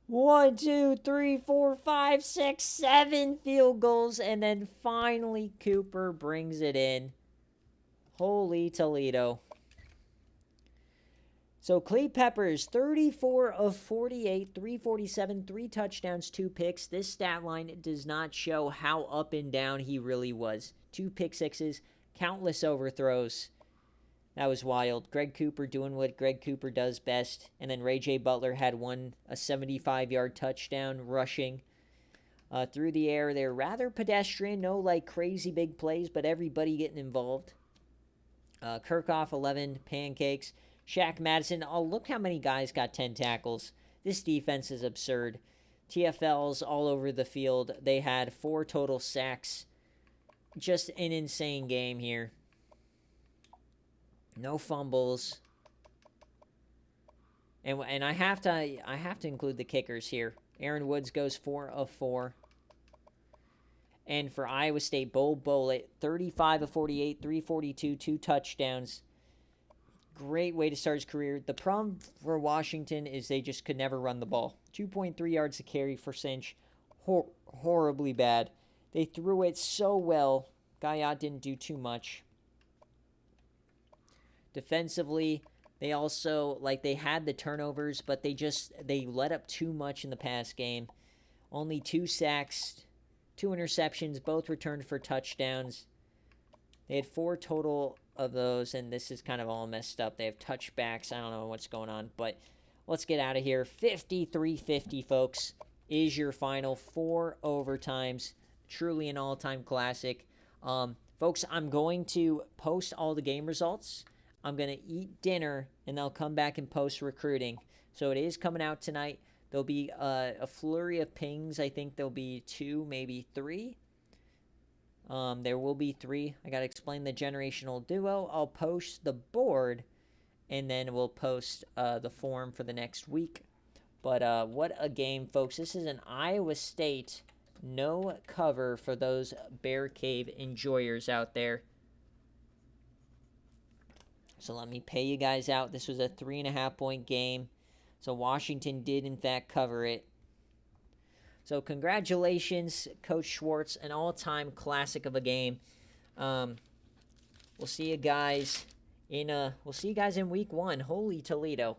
1, 2, 3, 4, 5, 6, 7 field goals. And then finally Cooper brings it in. Holy Toledo. So Cleve Peppers, 34 of 48, 347, 3 touchdowns, 2 picks. This stat line does not show how up and down he really was. 2 pick sixes, countless overthrows. That was wild. Greg Cooper doing what Greg Cooper does best. And then Ray J. Butler had a 75-yard touchdown rushing. Through the air, they're rather pedestrian. No, like, crazy big plays, but everybody getting involved. Kirkhoff, 11 pancakes. Shaq Madison, oh, look how many guys got 10 tackles. This defense is absurd. TFLs all over the field. They had 4 total sacks. Just an insane game here. No fumbles. And I have to include the kickers here. Aaron Woods goes 4 of 4. And for Iowa State, Bo Bolett, 35 of 48, 342, 2 touchdowns. Great way to start his career. The problem for Washington is they just could never run the ball. 2.3 yards to carry for Cinch. Horribly bad. They threw it so well. Guyot didn't do too much. Defensively, they also, they had the turnovers, but they let up too much in the pass game. Only 2 sacks, 2 interceptions, both returned for touchdowns. They had 4 total of those, and this is kind of all messed up. They have touchbacks. I don't know what's going on, but let's get out of here. 53-50, folks, is your final. 4 overtimes. Truly an all-time classic. Folks, I'm going to post all the game results. I'm going to eat dinner, and I'll come back and post recruiting. So it is coming out tonight. There'll be a flurry of pings. I think there'll be 2, maybe 3. There will be 3. I got to explain the generational duo. I'll post the board, and then we'll post the form for the next week. But what a game, folks. This is an Iowa State no cover for those BearCave enjoyers out there. So let me pay you guys out. This was a 3.5-point game. So Washington did, in fact, cover it. So congratulations, Coach Schwartz, an all-time classic of a game. We'll see you guys in week 1. Holy Toledo.